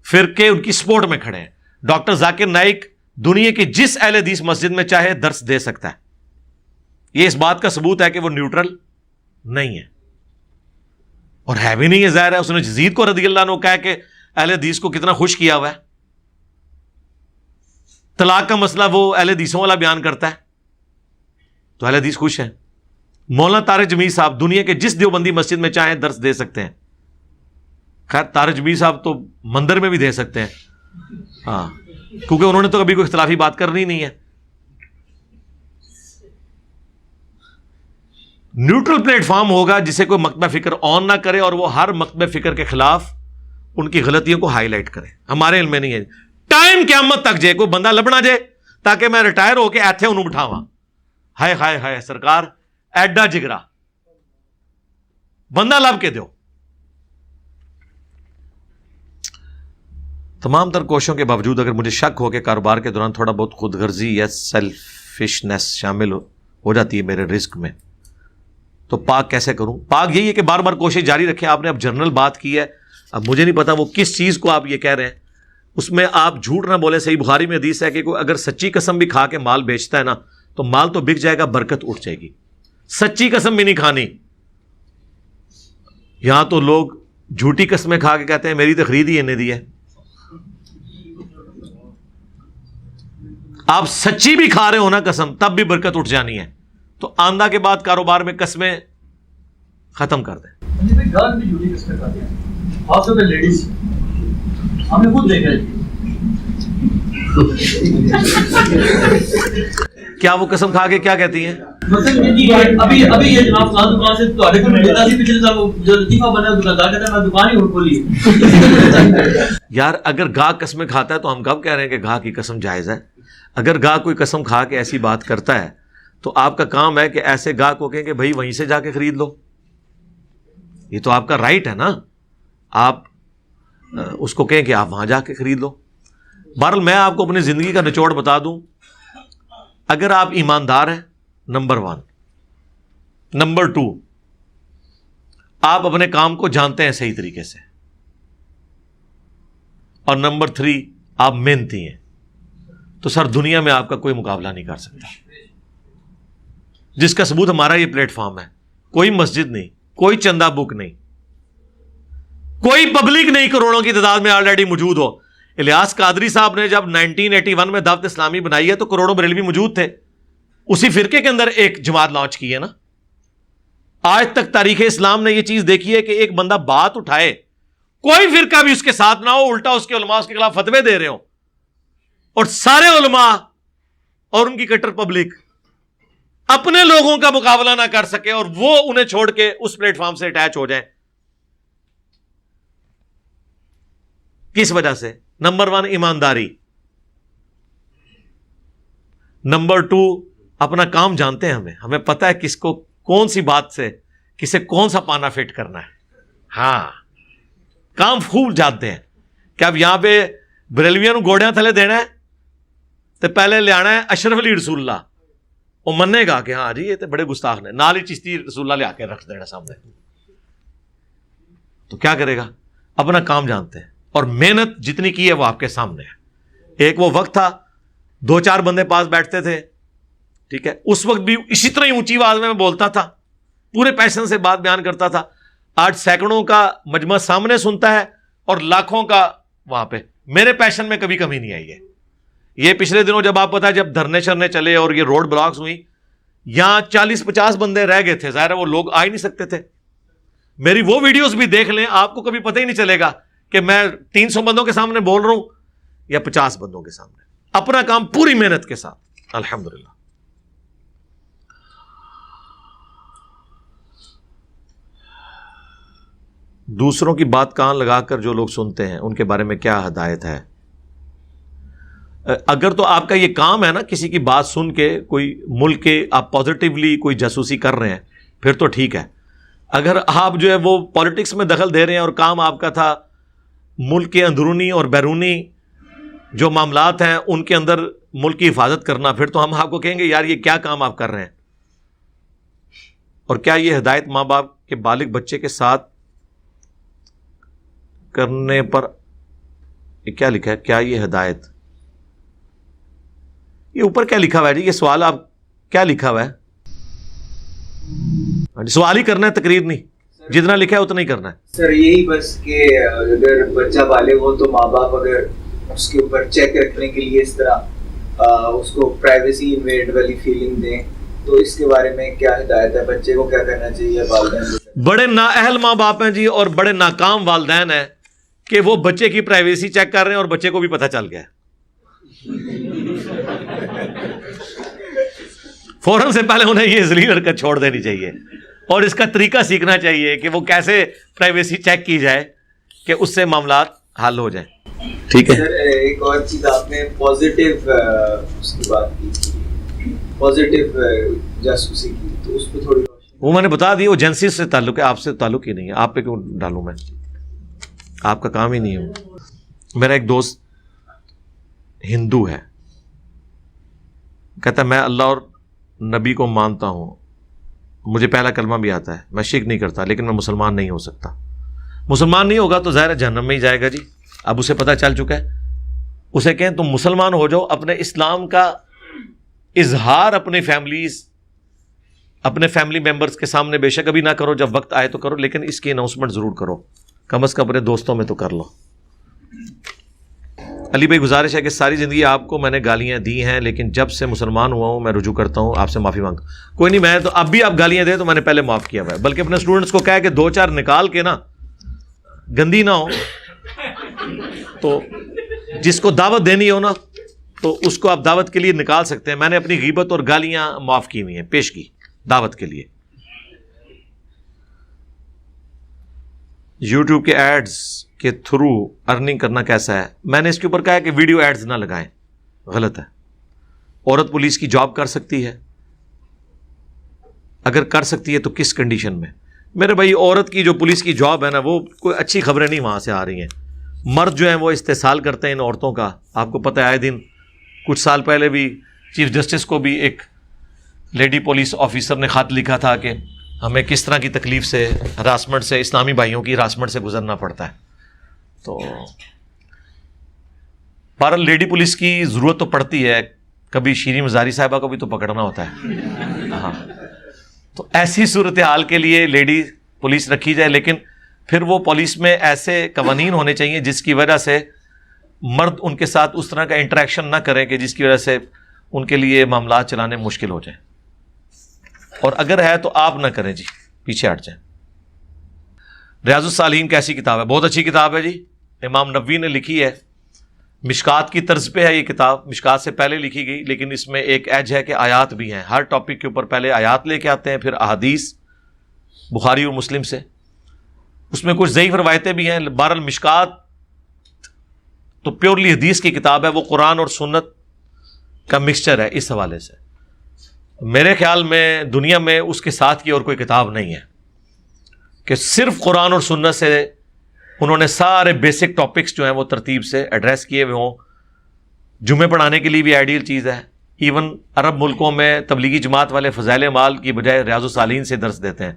فرقے ان کی سپورٹ میں کھڑے ہیں. ڈاکٹر ذاکر نائک دنیا کی جس اہل حدیث مسجد میں چاہے درس دے سکتا ہے. یہ اس بات کا ثبوت ہے کہ وہ نیوٹرل نہیں ہے، اور ہے بھی نہیں ہے. ظاہر ہے اس نے یزید کو رضی اللہ عنہ کہا کہ اہل حدیث کو کتنا خوش کیا ہوا ہے. طلاق کا مسئلہ وہ اہل حدیثوں والا بیان کرتا ہے تو اہل حدیث خوش ہیں. مولانا طارق جمیل صاحب دنیا کے جس دیوبندی مسجد میں چاہیں درس دے سکتے ہیں. خیر طارق جمیل صاحب تو مندر میں بھی دے سکتے ہیں، ہاں، کیونکہ انہوں نے تو کبھی کوئی اختلافی بات کرنی نہیں ہے. نیوٹرل پلیٹ فارم ہوگا جسے کوئی مکتبہ فکر آن نہ کرے اور وہ ہر مکتبہ فکر کے خلاف ان کی غلطیوں کو ہائی لائٹ کرے. ہمارے علم میں نہیں ہے. ٹائم قیامت تک جائے کوئی بندہ لبنا جائے تاکہ میں ریٹائر ہو کے ایتھے انہوں بٹھاواں. ہائے ہائے ہائے سرکار ایڈا جگرا بندہ لب کے دیو. تمام تر کوششوں کے باوجود اگر مجھے شک ہو کہ کاروبار کے دوران تھوڑا بہت خود غرضی یا سیلفشنس شامل ہو جاتی ہے میرے رزق میں، تو پاک کیسے کروں؟ پاک یہی ہے کہ بار بار کوشش جاری رکھیں. آپ نے اب جنرل بات کی ہے، اب مجھے نہیں پتا وہ کس چیز کو آپ یہ کہہ رہے ہیں، اس میں آپ جھوٹ نہ بولیں. صحیح بخاری میں حدیث ہے کہ کوئی اگر سچی قسم بھی کھا کے مال بیچتا ہے نا تو مال تو بک جائے گا، برکت اٹھ جائے گی. سچی قسم بھی نہیں کھانی. یہاں تو لوگ جھوٹی قسمیں کھا کے کہتے ہیں میری تو خرید ہی انہیں دی ہے. آپ سچی بھی کھا رہے ہو نا قسم، تب بھی برکت اٹھ جانی ہے. تو آندہ کے بعد کاروبار میں قسمیں ختم کر دیں. ہم نے خود دیکھا کیا وہ قسم کھا کے کیا کہتی ہیں؟ ابھی یہ جناب فلان دکان سے تو کو ملتا سی پچھلے سال جو لطیفہ بنا دکاندار کہتا ہے میں دکان ہی کھولی. یار اگر گاہک قسمیں کھاتا ہے تو ہم کب کہہ رہے ہیں کہ گاہک کی قسم جائز ہے؟ اگر گاہک کوئی قسم کھا کے ایسی بات کرتا ہے تو آپ کا کام ہے کہ ایسے گاہک کو کہیں کہ بھائی وہیں سے جا کے خرید لو. یہ تو آپ کا رائٹ ہے نا، آپ اس کو کہیں کہ آپ وہاں جا کے خرید لو. بہرحال میں آپ کو اپنی زندگی کا نچوڑ بتا دوں. اگر آپ ایماندار ہیں، نمبر 1. نمبر 2، آپ اپنے کام کو جانتے ہیں صحیح طریقے سے. اور نمبر 3، آپ محنتی ہیں. تو سر دنیا میں آپ کا کوئی مقابلہ نہیں کر سکتا، جس کا ثبوت ہمارا یہ پلیٹ فارم ہے. کوئی مسجد نہیں، کوئی چندہ بک نہیں، کوئی پبلک نہیں کروڑوں کی تعداد میں آلریڈی موجود ہو. الیاس قادری صاحب نے جب 1981 میں دعوت اسلامی بنائی ہے تو کروڑوں بریلوی موجود تھے. اسی فرقے کے اندر ایک جماعت لانچ کی ہے نا. آج تک تاریخ اسلام نے یہ چیز دیکھی ہے کہ ایک بندہ بات اٹھائے، کوئی فرقہ بھی اس کے ساتھ نہ ہو، الٹا اس کے علماء اس کے خلاف فتوے دے رہے ہوں، اور سارے علماء اور ان کی کٹر پبلک اپنے لوگوں کا مقابلہ نہ کر سکے اور وہ انہیں چھوڑ کے اس پلیٹ فارم سے اٹیچ ہو جائیں. کس وجہ سے؟ نمبر 1 ایمانداری، نمبر 2 اپنا کام جانتے ہیں. ہمیں پتہ ہے کس کو کون سی بات سے کسے کون سا پانا فٹ کرنا ہے. ہاں کام خوب جانتے ہیں کہ اب یہاں پہ بریلویاں گوڑیاں تھلے دینا ہے تو پہلے لے آنا ہے اشرف علی رسول اللہ. وہ مننے گا کہ ہاں جی یہ تو بڑے گستاخ نے، نال ہی چشتی رسول اللہ لے آ کے رکھ دینا سامنے. تو کیا کرے گا؟ اپنا کام جانتے ہیں اور محنت جتنی کی ہے وہ آپ کے سامنے ہے. ایک وہ وقت تھا 2-4 بندے پاس بیٹھتے تھے، ٹھیک ہے، اس وقت بھی اسی طرح ہی اونچی آواز میں بولتا تھا، پورے پیشن سے بات بیان کرتا تھا. آج سینکڑوں کا مجمع سامنے سنتا ہے اور لاکھوں کا وہاں پہ. میرے پیشن میں کبھی کمی نہیں آئی ہے. یہ پچھلے دنوں جب آپ پتا ہے جب دھرنے شرنے چلے اور یہ روڈ بلاکس ہوئی، یہاں 40-50 بندے رہ گئے تھے. ظاہر ہے وہ لوگ آ ہی نہیں سکتے تھے. میری وہ ویڈیوز بھی دیکھ لیں، آپ کو کبھی پتہ ہی نہیں چلے گا کہ میں 300 بندوں کے سامنے بول رہا ہوں یا 50 بندوں کے سامنے، اپنا کام پوری محنت کے ساتھ. الحمدللہ. دوسروں کی بات کان لگا کر جو لوگ سنتے ہیں ان کے بارے میں کیا ہدایت ہے؟ اگر تو آپ کا یہ کام ہے نا کسی کی بات سن کے کوئی ملک کے آپ پازیٹیولی کوئی جاسوسی کر رہے ہیں پھر تو ٹھیک ہے. اگر آپ جو ہے وہ پالیٹکس میں دخل دے رہے ہیں اور کام آپ کا تھا ملک کے اندرونی اور بیرونی جو معاملات ہیں ان کے اندر ملک کی حفاظت کرنا، پھر تو ہم آپ کو کہیں گے یار یہ کیا کام آپ کر رہے ہیں. اور کیا یہ ہدایت ماں باپ کے بالغ بچے کے ساتھ کرنے پر کیا لکھا ہے؟ کیا یہ ہدایت، یہ اوپر کیا لکھا ہوا ہے جی؟ یہ سوال آپ کیا لکھا ہوا ہے؟ سوال ہی کرنا ہے، تقریر نہیں، جتنا لکھا ہے اتنا ہی کرنا ہے. سر یہی بس کہ اگر بچہ بالغ ہو تو ماں باپ اگر اس کے اوپر چیک رکھنے کے لیے اس طرح اس کو پرائیویسی انویڈ والی فیلنگ دیں تو اس کے بارے میں کیا ہدایت ہے؟ بچے کو کیا کرنا چاہیے؟ والدین بڑے نااہل ماں باپ ہیں جی اور بڑے ناکام والدین ہیں کہ وہ بچے کی پرائیویسی چیک کر رہے ہیں اور بچے کو بھی پتہ چل گیا. فوراً سے پہلے انہیں یہ ذلیل حرکت چھوڑ دینی چاہیے اور اس کا طریقہ سیکھنا چاہیے کہ وہ کیسے پرائیویسی چیک کی جائے کہ اس سے معاملات حل ہو جائیں. ٹھیک ہے سر ایک اور چیز آپ نے پازیٹیو اس کی بات کی، پازیٹیو جاسوسی کی، تو اس پہ تھوڑی وہ میں نے بتا دی، وہ ایجنسی سے تعلق ہے، آپ سے تعلق ہی نہیں ہے. آپ پہ کیوں ڈالوں میں؟ آپ کا کام ہی نہیں ہے. میرا ایک دوست ہندو ہے، کہتا ہے میں اللہ اور نبی کو مانتا ہوں، مجھے پہلا کلمہ بھی آتا ہے، میں شرک نہیں کرتا، لیکن میں مسلمان نہیں ہو سکتا. مسلمان نہیں ہوگا تو ظاہر جہنم میں ہی جائے گا جی. اب اسے پتہ چل چکا ہے. اسے کہیں تم مسلمان ہو جاؤ، اپنے اسلام کا اظہار اپنے فیملی ممبرز کے سامنے بے شک ابھی نہ کرو، جب وقت آئے تو کرو، لیکن اس کی اناؤنسمنٹ ضرور کرو، کم از کم اپنے دوستوں میں تو کر لو. علی بھائی گزارش ہے کہ ساری زندگی آپ کو میں نے گالیاں دی ہیں، لیکن جب سے مسلمان ہوا ہوں میں رجوع کرتا ہوں، آپ سے معافی مانگتا ہوں. کوئی نہیں، میں تو اب بھی آپ گالیاں دیں تو میں نے پہلے معاف کیا ہوا ہے، بلکہ اپنے اسٹوڈنٹس کو کہا کہ 2-4 نکال کے نا گندی نہ ہو، تو جس کو دعوت دینی ہو نا تو اس کو آپ دعوت کے لیے نکال سکتے ہیں. میں نے اپنی غیبت اور گالیاں معاف کی ہوئی ہیں، پیش کی دعوت کے لیے. یوٹیوب کے ایڈز کے تھرو ارننگ کرنا کیسا ہے؟ میں نے اس کے اوپر کہا ہے کہ ویڈیو ایڈز نہ لگائیں، غلط ہے. عورت پولیس کی جاب کر سکتی ہے؟ اگر کر سکتی ہے تو کس کنڈیشن میں؟ میرے بھائی عورت کی جو پولیس کی جاب ہے نا وہ کوئی اچھی خبریں نہیں وہاں سے آ رہی ہیں. مرد جو ہیں وہ استحصال کرتے ہیں ان عورتوں کا. آپ کو پتہ ہے آئے دن، کچھ سال پہلے بھی چیف جسٹس کو بھی ایک لیڈی پولیس آفیسر نے خط لکھا تھا کہ ہمیں کس طرح کی تکلیف سے، ہراسمنٹ سے، اسلامی بھائیوں کی ہراسمنٹ سے گزرنا پڑتا ہے. تو پر لیڈی پولیس کی ضرورت تو پڑتی ہے، کبھی شیریں مزاری صاحبہ کو بھی تو پکڑنا ہوتا ہے. ہاں، تو ایسی صورتحال کے لیے لیڈی پولیس رکھی جائے، لیکن پھر وہ پولیس میں ایسے قوانین ہونے چاہیے جس کی وجہ سے مرد ان کے ساتھ اس طرح کا انٹریکشن نہ کریں کہ جس کی وجہ سے ان کے لیے معاملات چلانے مشکل ہو جائیں. اور اگر ہے تو آپ نہ کریں جی، پیچھے ہٹ جائیں. ریاض الصالحین کیسی کتاب ہے؟ بہت اچھی کتاب ہے جی، امام نووی نے لکھی ہے. مشکات کی طرز پہ ہے یہ کتاب، مشکات سے پہلے لکھی گئی، لیکن اس میں ایک ایج ہے کہ آیات بھی ہیں. ہر ٹاپک کے اوپر پہلے آیات لے کے آتے ہیں، پھر احادیث بخاری اور مسلم سے. اس میں کچھ ضعیف روایتیں بھی ہیں. بہرحال مشکات تو پیورلی حدیث کی کتاب ہے، وہ قرآن اور سنت کا مکسچر ہے. اس حوالے سے میرے خیال میں دنیا میں اس کے ساتھ کی اور کوئی کتاب نہیں ہے کہ صرف قرآن اور سنت سے انہوں نے سارے بیسک ٹاپکس جو ہیں وہ ترتیب سے ایڈریس کیے ہوئے ہوں. جمعے پڑھانے کے لیے بھی آئیڈیل چیز ہے. ایون عرب ملکوں میں تبلیغی جماعت والے فضائل اعمال کی بجائے ریاض الصالحین سے درس دیتے ہیں.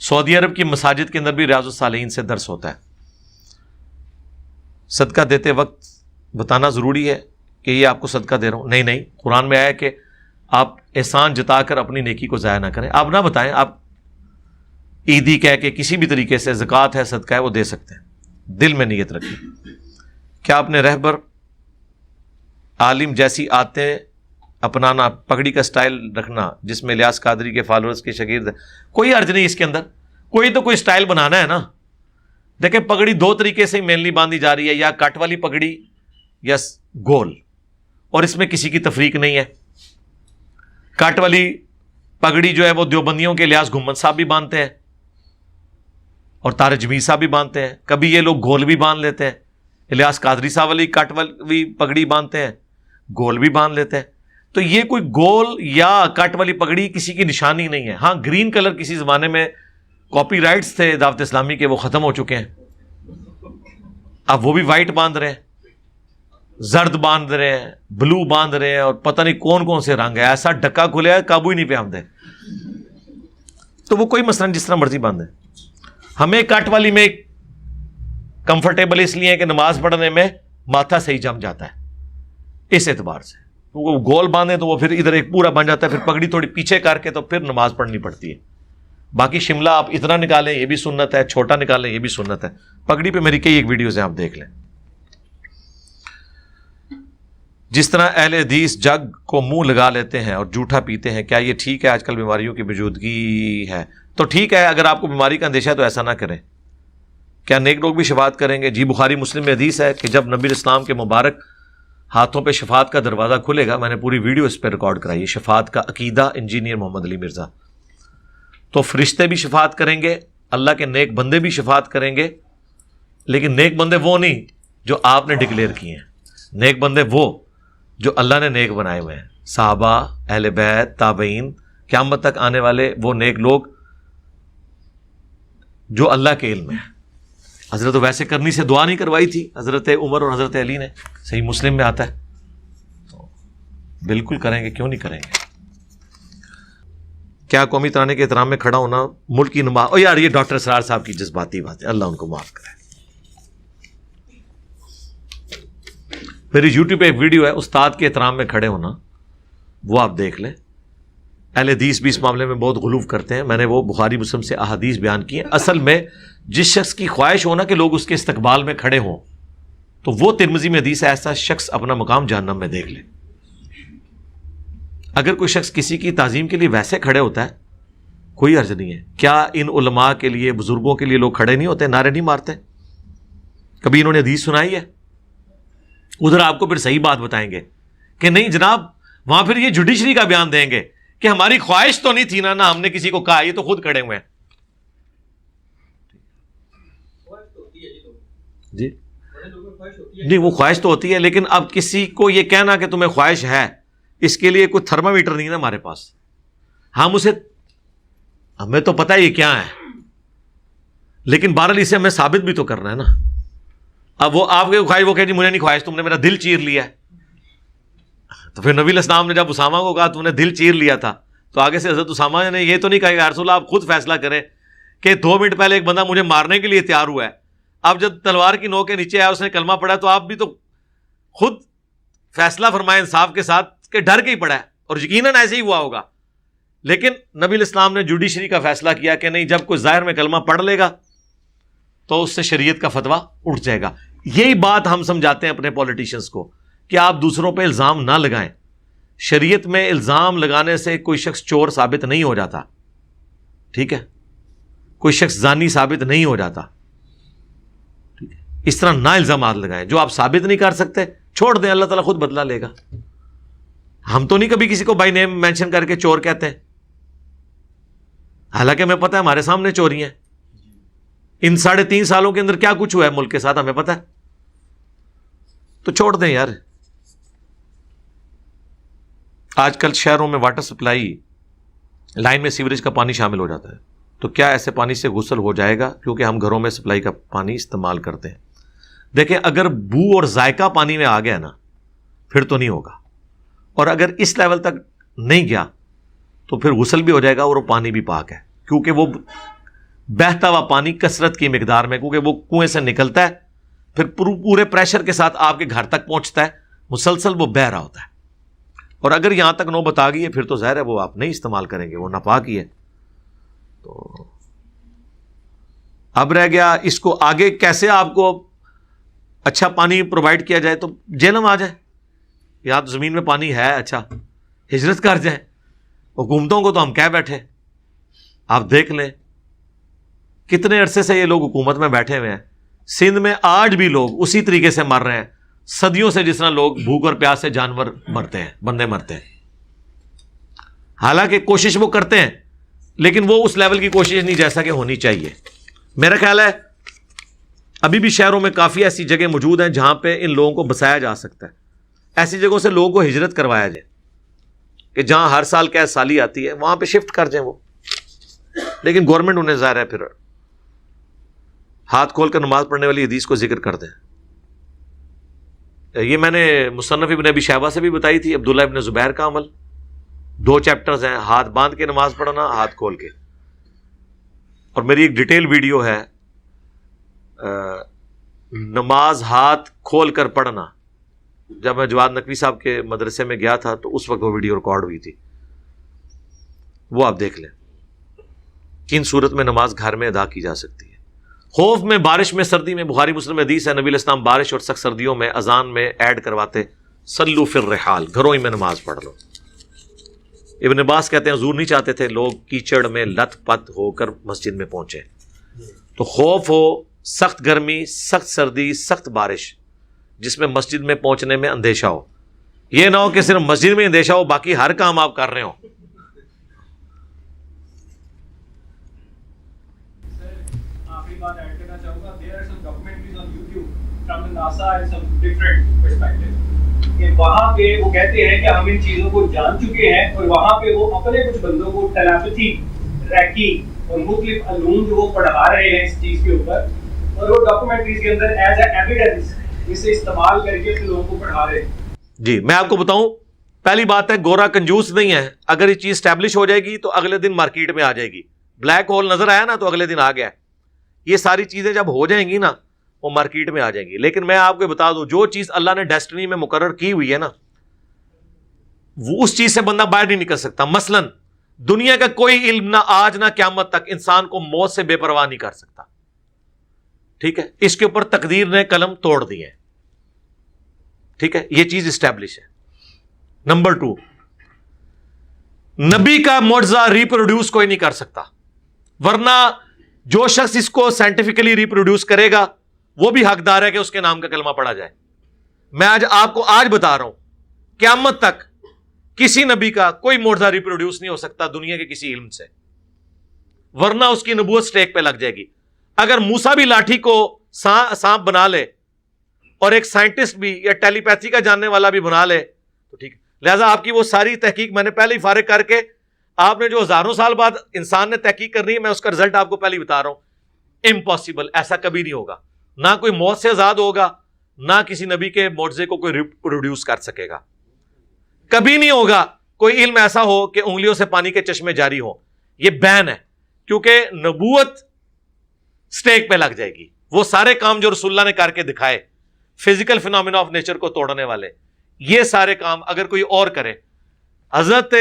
سعودی عرب کی مساجد کے اندر بھی ریاض الصالحین سے درس ہوتا ہے. صدقہ دیتے وقت بتانا ضروری ہے کہ یہ آپ کو صدقہ دے رہا ہوں؟ نہیں، قرآن میں آیا ہے کہ آپ احسان جتا کر اپنی نیکی کو ضائع نہ کریں. آپ نہ بتائیں، آپ عیدی کہہ کے کسی بھی طریقے سے زکوٰۃ ہے، صدقہ ہے، وہ دے سکتے ہیں. دل میں نیت رکھیں. کیا اپنے رہبر عالم جیسی عادتیں اپنانا، پگڑی کا سٹائل رکھنا جس میں الیاس قادری کے فالوورز کے شاگرد ہیں؟ کوئی حرج نہیں اس کے اندر. کوئی سٹائل بنانا ہے نا. دیکھیں پگڑی 2 طریقے سے مینلی باندھی جا رہی ہے، یا کٹ والی پگڑی یا گول, اور اس میں کسی کی تفریق نہیں ہے. کٹ والی پگڑی جو ہے وہ دیوبندیوں کے الیاس گھمن صاحب بھی باندھتے ہیں اور طارق جمیل صاحب بھی باندھتے ہیں. کبھی یہ لوگ گول بھی باندھ لیتے ہیں. الیاس قادری صاحب والی کٹ والی پگڑی باندھتے ہیں, گول بھی باندھ لیتے ہیں. تو یہ کوئی گول یا کٹ والی پگڑی کسی کی نشانی نہیں ہے. ہاں گرین کلر کسی زمانے میں کاپی رائٹس تھے دعوت اسلامی کے, وہ ختم ہو چکے ہیں. اب وہ بھی وائٹ باندھ رہے ہیں, زرد باندھ رہے ہیں, بلو باندھ رہے ہیں, اور پتہ نہیں کون کون سے رنگ ہے. ایسا ڈکا کھلے ہے قابو ہی نہیں پہ آمدے. تو وہ کوئی مثلا جس طرح مرضی باندھے. ہمیں کٹ والی میں کمفرٹیبل اس لیے ہے کہ نماز پڑھنے میں ماتھا صحیح جم جاتا ہے اس اعتبار سے. وہ گول باندھے تو وہ پھر ادھر ایک پورا بن جاتا ہے, پھر پگڑی تھوڑی پیچھے کر کے تو پھر نماز پڑھنی پڑتی ہے. باقی شملہ آپ اتنا نکالیں یہ بھی سنت ہے, چھوٹا نکالیں یہ بھی سنت ہے. پگڑی پہ میری کئی ایک ویڈیوز ہیں, آپ دیکھ لیں. جس طرح اہل حدیث جگ کو منہ لگا لیتے ہیں اور جھوٹا پیتے ہیں, کیا یہ ٹھیک ہے؟ آج کل بیماریوں کی موجودگی ہے تو ٹھیک ہے, اگر آپ کو بیماری کا اندیشہ ہے تو ایسا نہ کریں. کیا نیک لوگ بھی شفاعت کریں گے؟ جی, بخاری مسلم میں حدیث ہے کہ جب نبی اسلام کے مبارک ہاتھوں پہ شفاعت کا دروازہ کھلے گا, میں نے پوری ویڈیو اس پہ ریکارڈ کرائی ہے, شفاعت کا عقیدہ انجینئر محمد علی مرزا, تو فرشتے بھی شفاعت کریں گے, اللہ کے نیک بندے بھی شفاعت کریں گے. لیکن نیک بندے وہ نہیں جو آپ نے ڈکلیئر کیے ہیں, نیک بندے وہ جو اللہ نے نیک بنائے ہوئے ہیں. صحابہ, اہل بیت, تابعین, قیامت تک آنے والے وہ نیک لوگ جو اللہ کے علم میں ہیں. حضرت ویسے کرنی سے دعا نہیں کروائی تھی حضرت عمر اور حضرت علی نے, صحیح مسلم میں آتا ہے. تو بالکل کریں گے, کیوں نہیں کریں گے. کیا قومی ترانے کے احترام میں کھڑا ہونا ملک کی نماز؟ او یار, یہ ڈاکٹر اسرار صاحب کی جذباتی بات ہے, اللہ ان کو معاف کرے. میری یوٹیوب پہ ایک ویڈیو ہے استاد کے احترام میں کھڑے ہونا, وہ آپ دیکھ لیں. اہل حدیث بھی اس معاملے میں بہت غلو کرتے ہیں. میں نے وہ بخاری مسلم سے احادیث بیان کی ہیں. اصل میں جس شخص کی خواہش ہونا کہ لوگ اس کے استقبال میں کھڑے ہوں, تو وہ ترمذی میں حدیث ہے, ایسا شخص اپنا مقام جہنم میں دیکھ لے. اگر کوئی شخص کسی کی تعظیم کے لیے ویسے کھڑے ہوتا ہے کوئی حرج نہیں ہے. کیا ان علماء کے لیے, بزرگوں کے لیے لوگ کھڑے نہیں ہوتے, نعرے نہیں مارتے؟ کبھی انہوں نے حدیث سنائی ہے؟ ادھر آپ کو پھر صحیح بات بتائیں گے کہ نہیں جناب, وہاں پھر یہ جوڈیشری کا بیان دیں گے کہ ہماری خواہش تو نہیں تھی نا, نہ ہم نے کسی کو کہا, یہ تو خود کھڑے ہوئے ہیں. جی نہیں, وہ خواہش تو ہوتی ہے, لیکن اب کسی کو یہ کہنا کہ تمہیں خواہش ہے, اس کے لیے کوئی تھرما میٹر نہیں نا ہمارے پاس. ہمیں تو پتہ ہے یہ کیا ہے, لیکن بہرحال اسے ہمیں ثابت بھی تو کرنا ہے نا. اب وہ آپ کے خواہش, وہ کہ جی مجھے نہیں خواہش, تم نے میرا دل چیر لیا ہے. تو پھر نبی الاسلام نے جب اسامہ کو کہا تم نے دل چیر لیا تھا, تو آگے سے حضرت اسامہ نے یہ تو نہیں کہا کہ رسول اللہ آپ خود فیصلہ کریں کہ 2 منٹ پہلے ایک بندہ مجھے مارنے کے لیے تیار ہوا ہے, اب جب تلوار کی نوک کے نیچے آیا اس نے کلمہ پڑھا, تو آپ بھی تو خود فیصلہ فرمائے انصاف کے ساتھ کہ ڈر کے ہی پڑا ہے, اور یقیناً ایسے ہی ہوا ہوگا. لیکن نبی الاسلام نے جوڈیشری کا فیصلہ کیا کہ نہیں, جب کوئی ظاہر میں کلمہ پڑھ لے گا تو اس سے شریعت کا فتویٰ اٹھ جائے گا. یہی بات ہم سمجھاتے ہیں اپنے پولیٹیشنز کو کہ آپ دوسروں پہ الزام نہ لگائیں. شریعت میں الزام لگانے سے کوئی شخص چور ثابت نہیں ہو جاتا, ٹھیک ہے, کوئی شخص زانی ثابت نہیں ہو جاتا, ٹھیک ہے. اس طرح نہ الزامات لگائیں, جو آپ ثابت نہیں کر سکتے چھوڑ دیں, اللہ تعالیٰ خود بدلہ لے گا. ہم تو نہیں کبھی کسی کو بائی نیم مینشن کر کے چور کہتے ہیں, حالانکہ ہمیں پتہ ہے ہمارے سامنے چوری ہیں. ان 3.5 سالوں کے اندر کیا کچھ ہوا ہے ملک کے ساتھ ہمیں پتہ ہے. تو چھوڑ دیں یار. آج کل شہروں میں واٹر سپلائی لائن میں سیوریج کا پانی شامل ہو جاتا ہے, تو کیا ایسے پانی سے غسل ہو جائے گا؟ کیونکہ ہم گھروں میں سپلائی کا پانی استعمال کرتے ہیں. دیکھیں, اگر بو اور ذائقہ پانی میں آ گیا نا پھر تو نہیں ہوگا, اور اگر اس لیول تک نہیں گیا تو پھر غسل بھی ہو جائے گا اور وہ پانی بھی پاک ہے, کیونکہ وہ بہتا ہوا پانی کثرت کی مقدار میں, کیونکہ وہ کنویں سے نکلتا ہے پھر پورے پریشر کے ساتھ آپ کے گھر تک پہنچتا ہے, مسلسل وہ بہہ رہا ہوتا ہے. اور اگر یہاں تک نوبت آ گئی ہے پھر تو ظاہر ہے وہ آپ نہیں استعمال کریں گے, وہ ناپاک ہی ہے. تو اب رہ گیا اس کو آگے کیسے آپ کو اچھا پانی پرووائڈ کیا جائے. تو جہنم آ جائے, یہاں تو زمین میں پانی ہے, اچھا ہجرت کر جائیں. حکومتوں کو تو ہم کہہ بیٹھے, آپ دیکھ لیں کتنے عرصے سے یہ لوگ حکومت میں بیٹھے ہوئے ہیں. سندھ میں آج بھی لوگ اسی طریقے سے مر رہے ہیں. صدیوں سے جس طرح لوگ بھوک اور پیاس سے جانور مرتے ہیں، بندے مرتے ہیں، حالانکہ کوشش وہ کرتے ہیں لیکن وہ اس لیول کی کوشش نہیں جیسا کہ ہونی چاہیے. میرا خیال ہے ابھی بھی شہروں میں کافی ایسی جگہ موجود ہیں جہاں پہ ان لوگوں کو بسایا جا سکتا ہے. ایسی جگہوں سے لوگوں کو ہجرت کروایا جائے کہ جہاں ہر سال کیا سالی آتی ہے وہاں پہ شفٹ کر جائیں وہ. لیکن گورنمنٹ انہیں ظاہر ہے پھر ہاتھ کھول کر نماز پڑھنے والی حدیث کو ذکر کر دیں. یہ میں نے مصنف ابن ابی شیبہ سے بھی بتائی تھی، عبداللہ ابن زبیر کا عمل. 2 چیپٹرز ہیں، ہاتھ باندھ کے نماز پڑھنا، ہاتھ کھول کے. اور میری ایک ڈیٹیل ویڈیو ہے نماز ہاتھ کھول کر پڑھنا. جب میں جواد نقوی صاحب کے مدرسے میں گیا تھا تو اس وقت وہ ویڈیو ریکارڈ ہوئی تھی، وہ آپ دیکھ لیں. کن صورت میں نماز گھر میں ادا کی جا سکتی ہے؟ خوف میں، بارش میں، سردی میں. بخاری مسلم حدیث ہے، نبی علیہ السلام بارش اور سخت سردیوں میں اذان میں ایڈ کرواتے صلو فی الرحال، گھروں ہی میں نماز پڑھ لو. ابن عباس کہتے ہیں حضور نہیں چاہتے تھے لوگ کیچڑ میں لت پت ہو کر مسجد میں پہنچے. تو خوف ہو، سخت گرمی، سخت سردی، سخت بارش، جس میں مسجد میں پہنچنے میں اندیشہ ہو. یہ نہ ہو کہ صرف مسجد میں اندیشہ ہو، باقی ہر کام آپ کر رہے ہو. بات ایڈ کرنا چاہوں گا. there are some documentaries on YouTube from the NASA and some different perspectives کہ وہاں پہ وہ کہتے ہیں کہ ہم ان چیزوں کو جان چکے ہیں اور وہاں پہ وہ اپنے کچھ بندوں کو ٹیلیپیتھی، ریکی اور مختلف علوم جو وہ پڑھا رہے ہیں اس چیز کے اوپر، اور وہ ڈاکومنٹریز کے اندر ایز اے ایویڈنس اسے استعمال کر کے لوگوں کو پڑھا رہے ہیں. جی میں آپ کو بتاؤں، پہلی بات ہے گورا کنجوس نہیں ہے. اگر یہ چیز اسٹیبلش ہو جائے گی تو اگلے دن مارکیٹ میں آ جائے گی. بلیک ہول نظر آیا نا تو اگلے دن آ گیا. یہ ساری چیزیں جب ہو جائیں گی نا وہ مارکیٹ میں آ جائیں گی. لیکن میں آپ کو بتا دوں جو چیز اللہ نے ڈیسٹنی میں مقرر کی ہوئی ہے نا وہ اس چیز سے بندہ باہر نہیں نکل سکتا. مثلا دنیا کا کوئی علم نہ آج نہ قیامت تک انسان کو موت سے بے پرواہ نہیں کر سکتا. ٹھیک ہے، اس کے اوپر تقدیر نے قلم توڑ دی ہے. ٹھیک ہے، یہ چیز اسٹیبلش ہے. نمبر 2، نبی کا معجزہ ریپروڈیوس کوئی نہیں کر سکتا، ورنہ جو شخص اس کو سائنٹیفکلی ریپروڈیوس کرے گا وہ بھی حقدار ہے کہ اس کے نام کا کلمہ پڑھا جائے. میں آپ کو بتا رہا ہوں قیامت تک کسی نبی کا کوئی معجزہ ریپروڈیوس نہیں ہو سکتا دنیا کے کسی علم سے، ورنہ اس کی نبوت سٹیک پہ لگ جائے گی. اگر موسیٰ بھی لاٹھی کو سانپ بنا لے اور ایک سائنٹسٹ بھی یا ٹیلی پیتھی کا جاننے والا بھی بنا لے تو ٹھیک ہے. لہٰذا آپ کی وہ ساری تحقیق میں نے پہلے ہی فارغ کر کے آپ نے جو ہزاروں سال بعد انسان نے تحقیق کرنی ہے میں اس کا رزلٹ آپ کو پہلے ہی بتا رہا ہوں. امپاسبل، ایسا کبھی نہیں ہوگا. نہ کوئی موت سے آزاد ہوگا، نہ کسی نبی کے معجزے کو کوئی ریپروڈیوس کر سکے گا. کبھی نہیں ہوگا کوئی علم ایسا ہو کہ انگلیوں سے پانی کے چشمے جاری ہو. یہ بین ہے کیونکہ نبوت سٹیک پہ لگ جائے گی. وہ سارے کام جو رسول اللہ نے کر کے دکھائے، فزیکل فینومینا آف نیچر کو توڑنے والے، یہ سارے کام اگر کوئی اور کرے. حضرت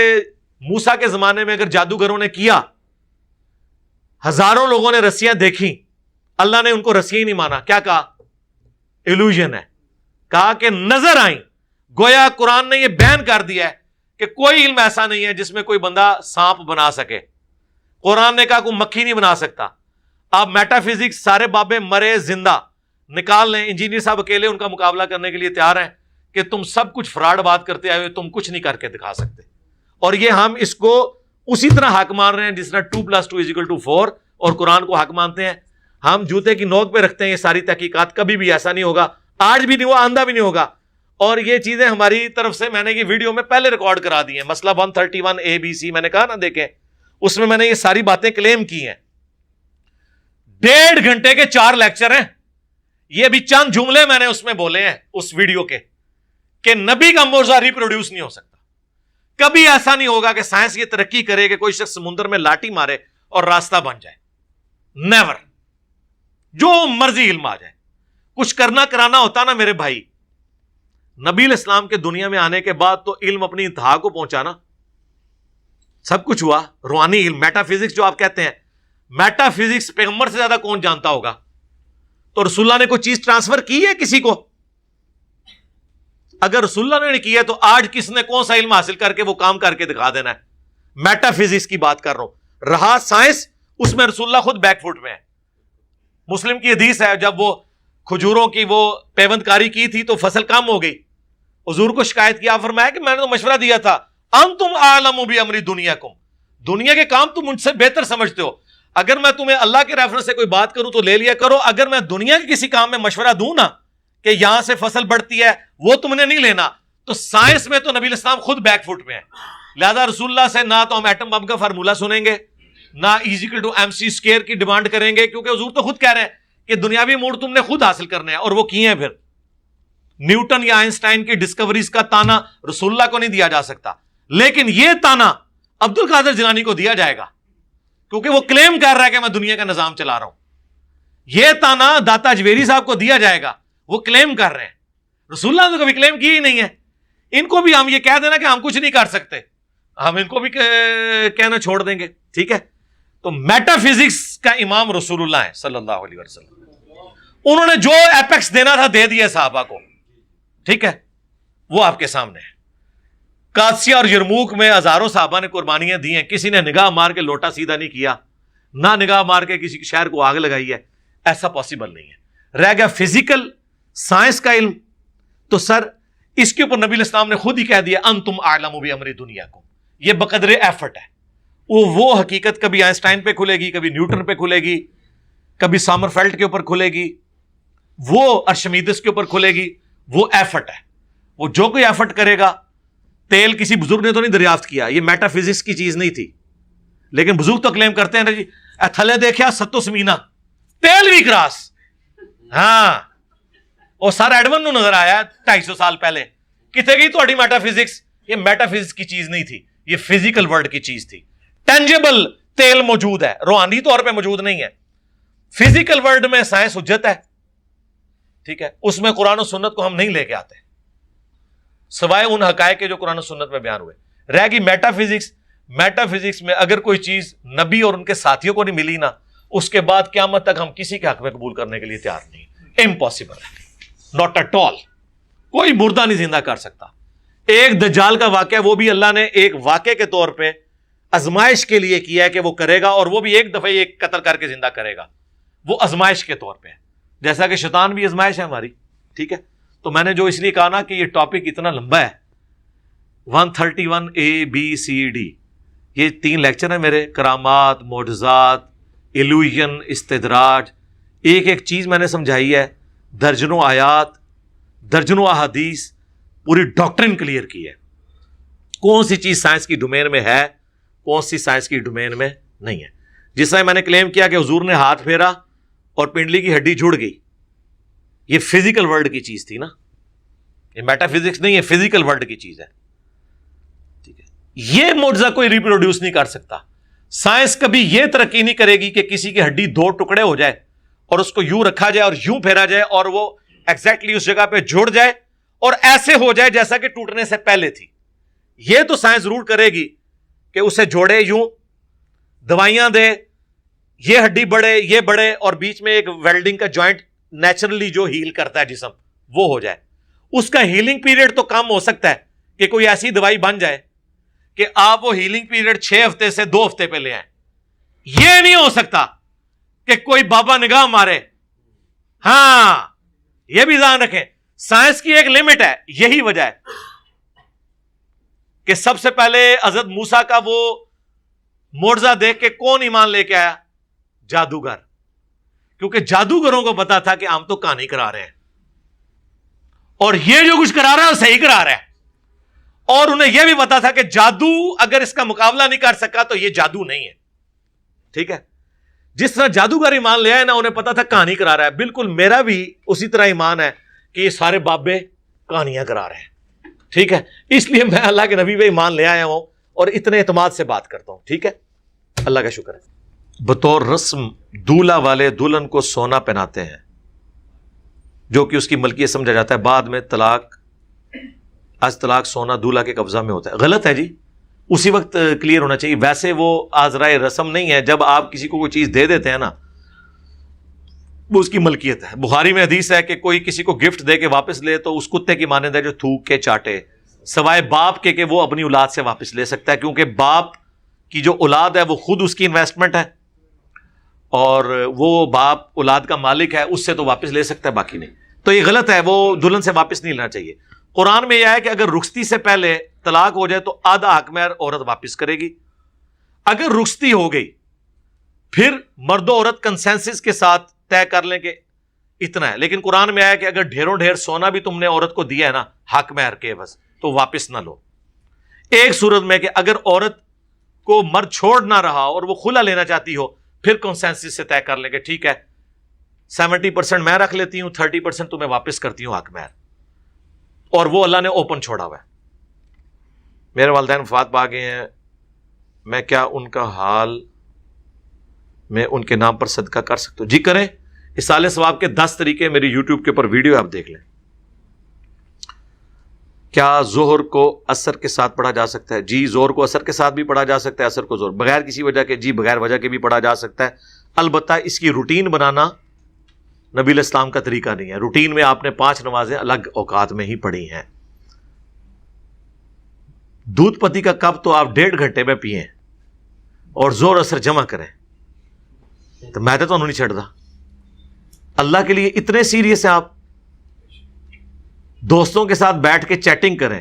موسیٰ کے زمانے میں اگر جادوگروں نے کیا، ہزاروں لوگوں نے رسیاں دیکھی، اللہ نے ان کو رسیاں ہی نہیں مانا. کیا کہا؟ ایلوژن ہے. کہا کہ نظر آئیں. گویا قرآن نے یہ بیان کر دیا ہے کہ کوئی علم ایسا نہیں ہے جس میں کوئی بندہ سانپ بنا سکے. قرآن نے کہا کوئی مکھی نہیں بنا سکتا. آپ میٹا فزکس سارے بابے مرے زندہ نکال لیں، انجینئر صاحب اکیلے ان کا مقابلہ کرنے کے لیے تیار ہیں کہ تم سب کچھ فراڈ بات کرتے آئے، تم کچھ نہیں کر کے دکھا سکتے. اور یہ ہم اس کو اسی طرح حق مان رہے ہیں جس طرح 2+2=4 اور قرآن کو حق مانتے ہیں. ہم جوتے کی نوک پہ رکھتے ہیں یہ ساری تحقیقات. کبھی بھی ایسا نہیں ہوگا، آج بھی نہیں ہوا، آندہ بھی نہیں ہوگا. اور یہ چیزیں ہماری طرف سے میں نے یہ ویڈیو میں پہلے ریکارڈ کرا دی ہیں. مسئلہ 131 ABC میں نے کہا نا دیکھیں، اس میں نے یہ ساری باتیں کلیم کی ہیں. 1.5 گھنٹے کے 4 لیکچر ہیں. یہ بھی چند جملے میں نے اس میں بولے ہیں اس ویڈیو کے کہ نبی کا معجزہ ریپروڈیوس نہیں ہو سکتا. کبھی ایسا نہیں ہوگا کہ سائنس یہ ترقی کرے کہ کوئی شخص سمندر میں لاٹھی مارے اور راستہ بن جائے. نیور. جو مرضی علم آ جائے. کچھ کرنا کرانا ہوتا نا میرے بھائی، نبی علیہ السلام کے دنیا میں آنے کے بعد تو علم اپنی انتہا کو پہنچانا، سب کچھ ہوا. روحانی علم، میٹا فزکس جو آپ کہتے ہیں، میٹا فزکس پیغمبر سے زیادہ کون جانتا ہوگا؟ تو رسول اللہ نے کوئی چیز ٹرانسفر کی ہے کسی کو؟ اگر رسول اللہ نے کیا ہے تو آج کس نے کون سا علم حاصل کر کے وہ کام کر کے دکھا دینا ہے؟ میٹا فزکس کی بات کر رہا ہوں. رہا سائنس، اس میں رسول اللہ خود بیک فٹ میں ہے. مسلم کی حدیث ہے جب وہ کھجوروں کی وہ پیوند کاری کی تھی تو فصل کم ہو گئی. حضور کو شکایت کیا, فرمایا کہ میں نے تو مشورہ دیا تھا, انتم اعلم بامر دنیاکم, دنیا کے کام تم مجھ سے بہتر سمجھتے ہو, اگر میں تمہیں اللہ کے ریفرنس سے کوئی بات کروں تو لے لیا کرو, اگر میں دنیا کے کسی کام میں مشورہ دوں نا کہ یہاں سے فصل بڑھتی ہے, وہ تم نے نہیں لینا. تو سائنس میں تو نبی الاسلام خود بیک فٹ میں ہے, لہذا رسول اللہ سے نہ تو ہم ایٹم بم کا فارمولہ سنیں گے, نہ E=mc² کی ڈیمانڈ کریں گے, کیونکہ حضور تو خود کہہ رہے ہیں کہ دنیاوی موڑ تم نے خود حاصل کرنے ہیں, اور وہ کیے ہیں. پھر نیوٹن یا آئنسٹائن کی ڈسکوریز کا تانا رسول اللہ کو نہیں دیا جا سکتا, لیکن یہ تانا عبد القادر جیلانی کو دیا جائے گا, کیونکہ وہ کلیم کر رہا ہے کہ میں دنیا کا نظام چلا رہا ہوں. یہ تانا داتا اجویری صاحب کو دیا جائے گا, وہ کلیم کر رہے ہیں. رسول اللہ نے تو کبھی کلیم کی ہی نہیں ہے. ان کو بھی ہم یہ کہہ دینا کہ ہم کچھ نہیں کر سکتے, ہم ان کو بھی کہنا چھوڑ دیں گے. ٹھیک ہے, تو میٹا فزکس کا امام رسول اللہ ہے صلی اللہ علیہ وسلم. انہوں نے جو ایپیکس دینا تھا دے دیا صحابہ کو. ٹھیک ہے, وہ آپ کے سامنے ہے. قادسیہ اور یرموک میں ہزاروں صحابہ نے قربانیاں دی ہیں, کسی نے نگاہ مار کے لوٹا سیدھا نہیں کیا, نہ نگاہ مار کے کسی شہر کو آگ لگائی ہے. ایسا پاسبل نہیں ہے. رہ گیا فزیکل سائنس کا علم, تو سر اس کے اوپر نبی الاسلام نے خود ہی کہہ دیا انتم اعلم بامر دنیاکم. یہ بقدر ایفرٹ ہے. وہ حقیقت کبھی آئنسٹائن پہ کھلے گی, کبھی نیوٹن پہ کھلے گی, کبھی سامرفیلڈ کے اوپر کھلے گی, وہ ارشمیدس کے اوپر کھلے گی. وہ ایفرٹ ہے. وہ جو کوئی ایفرٹ کرے گا, تیل کسی بزرگ نے تو نہیں دریافت کیا, یہ میٹا فزکس کی چیز نہیں تھی, لیکن بزرگ تو کلیم کرتے ہیں نا جی, تھلے دیکھا ستو سمینا تیل بھی کراس. ہاں, اور سر ایڈمن نو نظر آیا 250 سال پہلے, کتنے گئی تھوڑی میٹا فزکس؟ یہ میٹا فزکس کی چیز نہیں تھی, یہ فزیکل ورلڈ کی چیز تھی. ٹینجیبل تیل موجود ہے, روحانی طور پہ موجود نہیں ہے. فزیکل ورلڈ میں سائنس حجت ہے. ٹھیک ہے, اس میں قرآن و سنت کو ہم نہیں لے کے آتے, سوائے ان حقائق کے جو قرآن و سنت میں بیان ہوئے. رہ گئی میٹا فزکس. میٹا فزکس میں اگر کوئی چیز نبی اور ان کے ساتھیوں کو نہیں ملی نا, اس کے بعد قیامت تک ہم کسی کے حق میں قبول کرنے کے لیے تیار نہیں. امپاسبل ہے, ناٹ ایٹ آل. کوئی مردہ نہیں زندہ کر سکتا. ایک دجال کا واقعہ, وہ بھی اللہ نے ایک واقعے کے طور پہ آزمائش کے لیے کیا ہے کہ وہ کرے گا, اور وہ بھی ایک دفعہ ایک قتل کر کے زندہ کرے گا. وہ آزمائش کے طور پہ ہے, جیسا کہ شیطان بھی آزمائش ہے ہماری. ٹھیک ہے, تو میں نے جو اس لیے کہا نا کہ یہ ٹاپک اتنا لمبا ہے, 131 ABCD, یہ 3 لیکچر ہیں میرے. کرامات, معجزات, ایلوژن, استدراج, ایک ایک چیز میں نے سمجھائی ہے. درجنوں آیات, درجنوں احادیث, پوری ڈاکٹرن کلیئر کی ہے. کون سی چیز سائنس کی ڈومین میں ہے, کون سی سائنس کی ڈومین میں نہیں ہے. جس طرح میں نے کلیم کیا کہ حضور نے ہاتھ پھیرا اور پنڈلی کی ہڈی جڑ گئی, یہ فزیکل ورلڈ کی چیز تھی نا, یہ میٹا فزکس نہیں ہے, فزیکل ورلڈ کی چیز ہے. ٹھیک ہے, یہ معجزہ کوئی ریپروڈیوس نہیں کر سکتا. سائنس کبھی یہ ترقی نہیں کرے گی کہ کسی کی ہڈی 2 ٹکڑے ہو جائے اور اس کو یوں رکھا جائے اور یوں پھیرا جائے اور وہ ایگزیکٹلی اس جگہ پہ جڑ جائے اور ایسے ہو جائے جیسا کہ ٹوٹنے سے پہلے تھی. یہ تو سائنس ضرور کرے گی کہ اسے جوڑے یوں, دوائیاں دے, یہ ہڈی بڑھے, یہ بڑھے, اور بیچ میں ایک ویلڈنگ کا جوائنٹ نیچرلی جو ہیل کرتا ہے جسم, وہ ہو جائے. اس کا ہیلنگ پیریڈ تو کم ہو سکتا ہے کہ کوئی ایسی دوائی بن جائے کہ آپ وہ ہیلنگ پیریڈ 6 ہفتے سے 2 ہفتے پہ لے آئیں. یہ نہیں ہو سکتا کہ کوئی بابا نگاہ مارے. ہاں, یہ بھی ذہن رکھیں, سائنس کی ایک لمٹ ہے. یہی وجہ ہے کہ سب سے پہلے حضرت موسیٰ کا وہ معجزہ دیکھ کے کون ایمان لے کے آیا؟ جادوگر. کیونکہ جادوگروں کو پتا تھا کہ ہم تو کہانی کرا رہے ہیں, اور یہ جو کچھ کرا رہا ہے وہ صحیح کرا رہا ہے. اور انہیں یہ بھی پتا تھا کہ جادو اگر اس کا مقابلہ نہیں کر سکا تو یہ جادو نہیں ہے. ٹھیک ہے, جس طرح جادوگر ایمان لے آئے نا, انہیں پتا تھا کہانی کرا رہا ہے. بالکل میرا بھی اسی طرح ایمان ہے کہ یہ سارے بابے کہانیاں کرا رہے ہیں. ٹھیک ہے, اس لیے میں اللہ کے نبی پہ ایمان لے آیا ہوں اور اتنے اعتماد سے بات کرتا ہوں. ٹھیک ہے, اللہ کا شکر ہے. بطور رسم دولہا والے دلہن کو سونا پہناتے ہیں جو کہ اس کی ملکیت سمجھا جاتا ہے. بعد میں طلاق, آج طلاق سونا دولہا کے قبضہ میں ہوتا ہے. غلط ہے جی, اسی وقت کلیئر ہونا چاہیے. ویسے وہ آزرائے رسم نہیں ہے. جب آپ کسی کو کوئی چیز دے دیتے ہیں نا, وہ اس کی ملکیت ہے. بخاری میں حدیث ہے کہ کوئی کسی کو گفٹ دے کے واپس لے تو اس کتے کی مانند ہے جو تھوک کے چاٹے, سوائے باپ کے کہ وہ اپنی اولاد سے واپس لے سکتا ہے, کیونکہ باپ کی جو اولاد ہے وہ خود اس کی انویسٹمنٹ ہے, اور وہ باپ اولاد کا مالک ہے، اس سے تو واپس لے سکتا ہے، باقی نہیں. تو یہ غلط ہے، وہ دلہن سے واپس نہیں لینا چاہیے. قرآن میں یہ ہے کہ اگر رخصتی سے پہلے طلاق ہو جائے تو آدھا حق مہر عورت واپس کرے گی. اگر رخصتی ہو گئی پھر مرد و عورت کنسنسس کے ساتھ طے کر لیں کہ اتنا ہے. لیکن قرآن میں آیا کہ اگر ڈھیروں ڈھیر سونا بھی تم نے عورت کو دیا ہے نا حق مہر کے بس، تو واپس نہ لو. ایک صورت میں کہ اگر عورت کو مرد چھوڑ نہ رہا اور وہ خلا لینا چاہتی ہو، پھر کنسنسس سے طے کر لیں کہ ٹھیک ہے 70% میں رکھ لیتی ہوں، 30% تمہیں واپس کرتی ہوں حق مہر. اور وہ اللہ نے اوپن چھوڑا ہوا ہے. میرے والدین وفات پا گئے ہیں، میں کیا ان کا حال میں ان کے نام پر صدقہ کر سکتا ہوں؟ جی کریں. اصال ثواب کے 10 طریقے میری یوٹیوب کے اوپر ویڈیو آپ دیکھ لیں. کیا ظہر کو عصر کے ساتھ پڑھا جا سکتا ہے؟ جی ظہر کو عصر کے ساتھ بھی پڑھا جا سکتا ہے، عصر کو ظہر بغیر کسی وجہ کے، جی بغیر وجہ کے بھی پڑھا جا سکتا ہے. البتہ اس کی روٹین بنانا نبی علیہ السلام کا طریقہ نہیں ہے. روٹین میں آپ نے 5 نمازیں الگ اوقات میں ہی پڑھی ہیں. دودھ پتی کا کپ تو آپ 1.5 گھنٹے میں پئیں اور ظہر عصر جمع کریں، تو میں تو نہیں چھڑتا. اللہ کے لیے اتنے سیریس ہیں آپ؟ دوستوں کے ساتھ بیٹھ کے چیٹنگ کریں،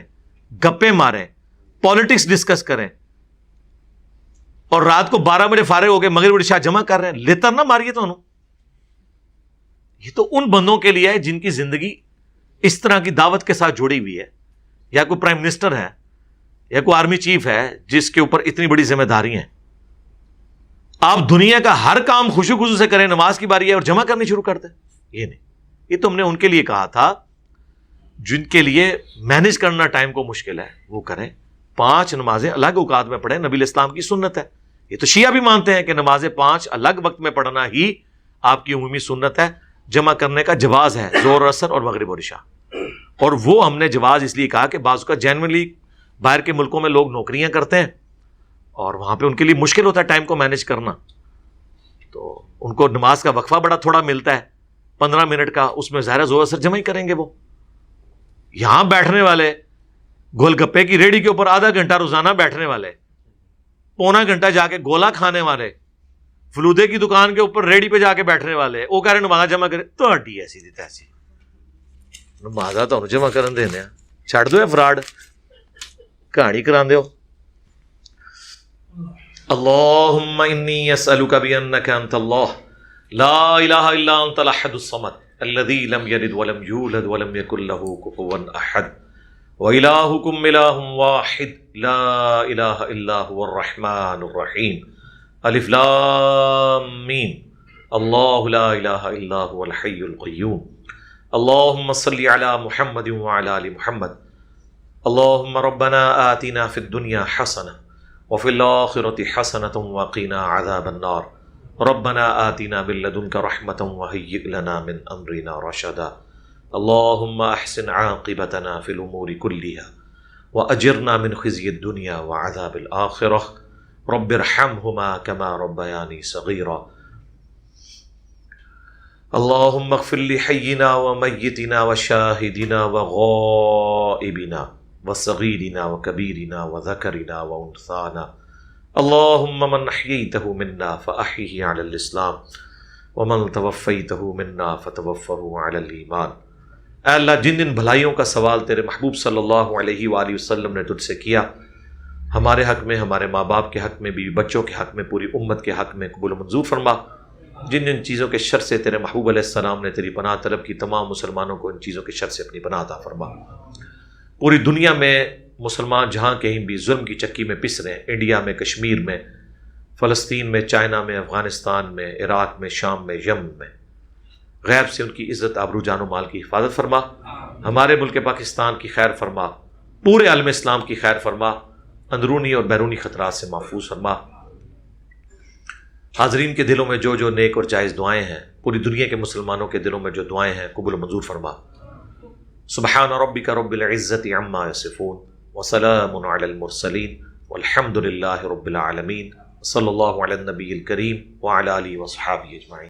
گپے ماریں، پالیٹکس ڈسکس کریں، اور رات کو 12 بجے فارغ ہو کے مغرب عشاء جمع کر رہے ہیں. لیتر نہ ماریے تو یہ تو ان بندوں کے لیے ہے جن کی زندگی اس طرح کی دعوت کے ساتھ جڑی ہوئی ہے، یا کوئی پرائم منسٹر ہے یا کوئی آرمی چیف ہے جس کے اوپر اتنی بڑی ذمہ داری ہیں. آپ دنیا کا ہر کام خوشی خوشی سے کریں، نماز کی باری ہے اور جمع کرنی شروع کر دیں. یہ نہیں، یہ تو ہم نے ان کے لیے کہا تھا جن کے لیے مینج کرنا ٹائم کو مشکل ہے، وہ کریں. 5 نمازیں الگ اوقات میں پڑھیں، نبی علیہ السلام کی سنت ہے. یہ تو شیعہ بھی مانتے ہیں کہ نمازیں 5 الگ وقت میں پڑھنا ہی آپ کی عمومی سنت ہے. جمع کرنے کا جواز ہے ظہر عصر اور مغرب اور عشاء. اور وہ ہم نے جواز اس لیے کہا کہ بعض کا جینوینلی باہر کے ملکوں میں لوگ نوکریاں کرتے ہیں اور وہاں پہ ان کے لیے مشکل ہوتا ہے ٹائم کو مینج کرنا، تو ان کو نماز کا وقفہ بڑا تھوڑا ملتا ہے 15 منٹ کا، اس میں ظاہر ظہر عصر جمع ہی کریں گے. وہ یہاں بیٹھنے والے گول گپے کی ریڑھی کے اوپر آدھا گھنٹہ روزانہ بیٹھنے والے، پونا گھنٹہ جا کے گولا کھانے والے، فلودے کی دکان کے اوپر ریڑھی پہ جا کے بیٹھنے والے، وہ کہہ رہے نماز جمع کرے تو ہڈی ایسی دی تیسی نماز تو جمع کرن دینے چھڑ دو فراڈ کہانی کرا دیو. اللہم انی اسألک بانک انت اللہ لا الہ الا انت الاحد الصمد الذی لم یلد ولم یولد ولم یکن له کفوا احد وإلہکم الہ واحد لا الہ الا هو الرحمن الرحیم الف لام میم اللہ لا الہ الا هو الحی القیوم اللہم صلی علی محمد وعلی آل محمد اللہم ربنا آتنا فی الدنیا حسنہ وفی الآخرۃ حسنۃ وقنا عذاب النار ربنا آتنا من لدنک رحمۃ وہیئ لنا من امرنا رشدا اللہم احسن عاقبتنا فی الامور کلها واجرنا من خزی الدنیا وعذاب الآخرہ رب ارحمہما کما ربیانی صغیرا اللہم اغفر لحینا ومیتنا وشاہدنا وغائبنا وصغیرنا وکبیرنا وذکرنا وانثانا اللہم من احییتہ منا فاحیہ علی الاسلام ومن توفیتہ منا فتوفہ علی الایمان. اے اللہ جن جن بھلائیوں کا سوال تیرے محبوب صلی اللہ علیہ وآلہ وسلم نے تجھ سے کیا، ہمارے حق میں، ہمارے ماں باپ کے حق میں، بیوی بچوں کے حق میں، پوری امت کے حق میں قبول و منظور فرما. جن جن چیزوں کے شر سے تیرے محبوب علیہ السلام نے تیری پناہ طلب کی، تمام مسلمانوں کو ان چیزوں کے شر سے اپنی پناہ عطا فرما. پوری دنیا میں مسلمان جہاں کہیں بھی ظلم کی چکی میں پس رہے ہیں، انڈیا میں، کشمیر میں، فلسطین میں، چائنا میں، افغانستان میں، عراق میں، شام میں، یمن میں، غیب سے ان کی عزت، آبرو، جان و مال کی حفاظت فرما. ہمارے ملک پاکستان کی خیر فرما، پورے عالم اسلام کی خیر فرما، اندرونی اور بیرونی خطرات سے محفوظ فرما. حاضرین کے دلوں میں جو جو نیک اور جائز دعائیں ہیں، پوری دنیا کے مسلمانوں کے دلوں میں جو دعائیں ہیں قبول و منظور فرما. سبحان ربک رب العزت عما یصفون وسلام علی المرسلین والحمد للہ رب العالمین. صلی اللہ علی النبی الکریم وعلی آلہ وصحابہ اجمعین.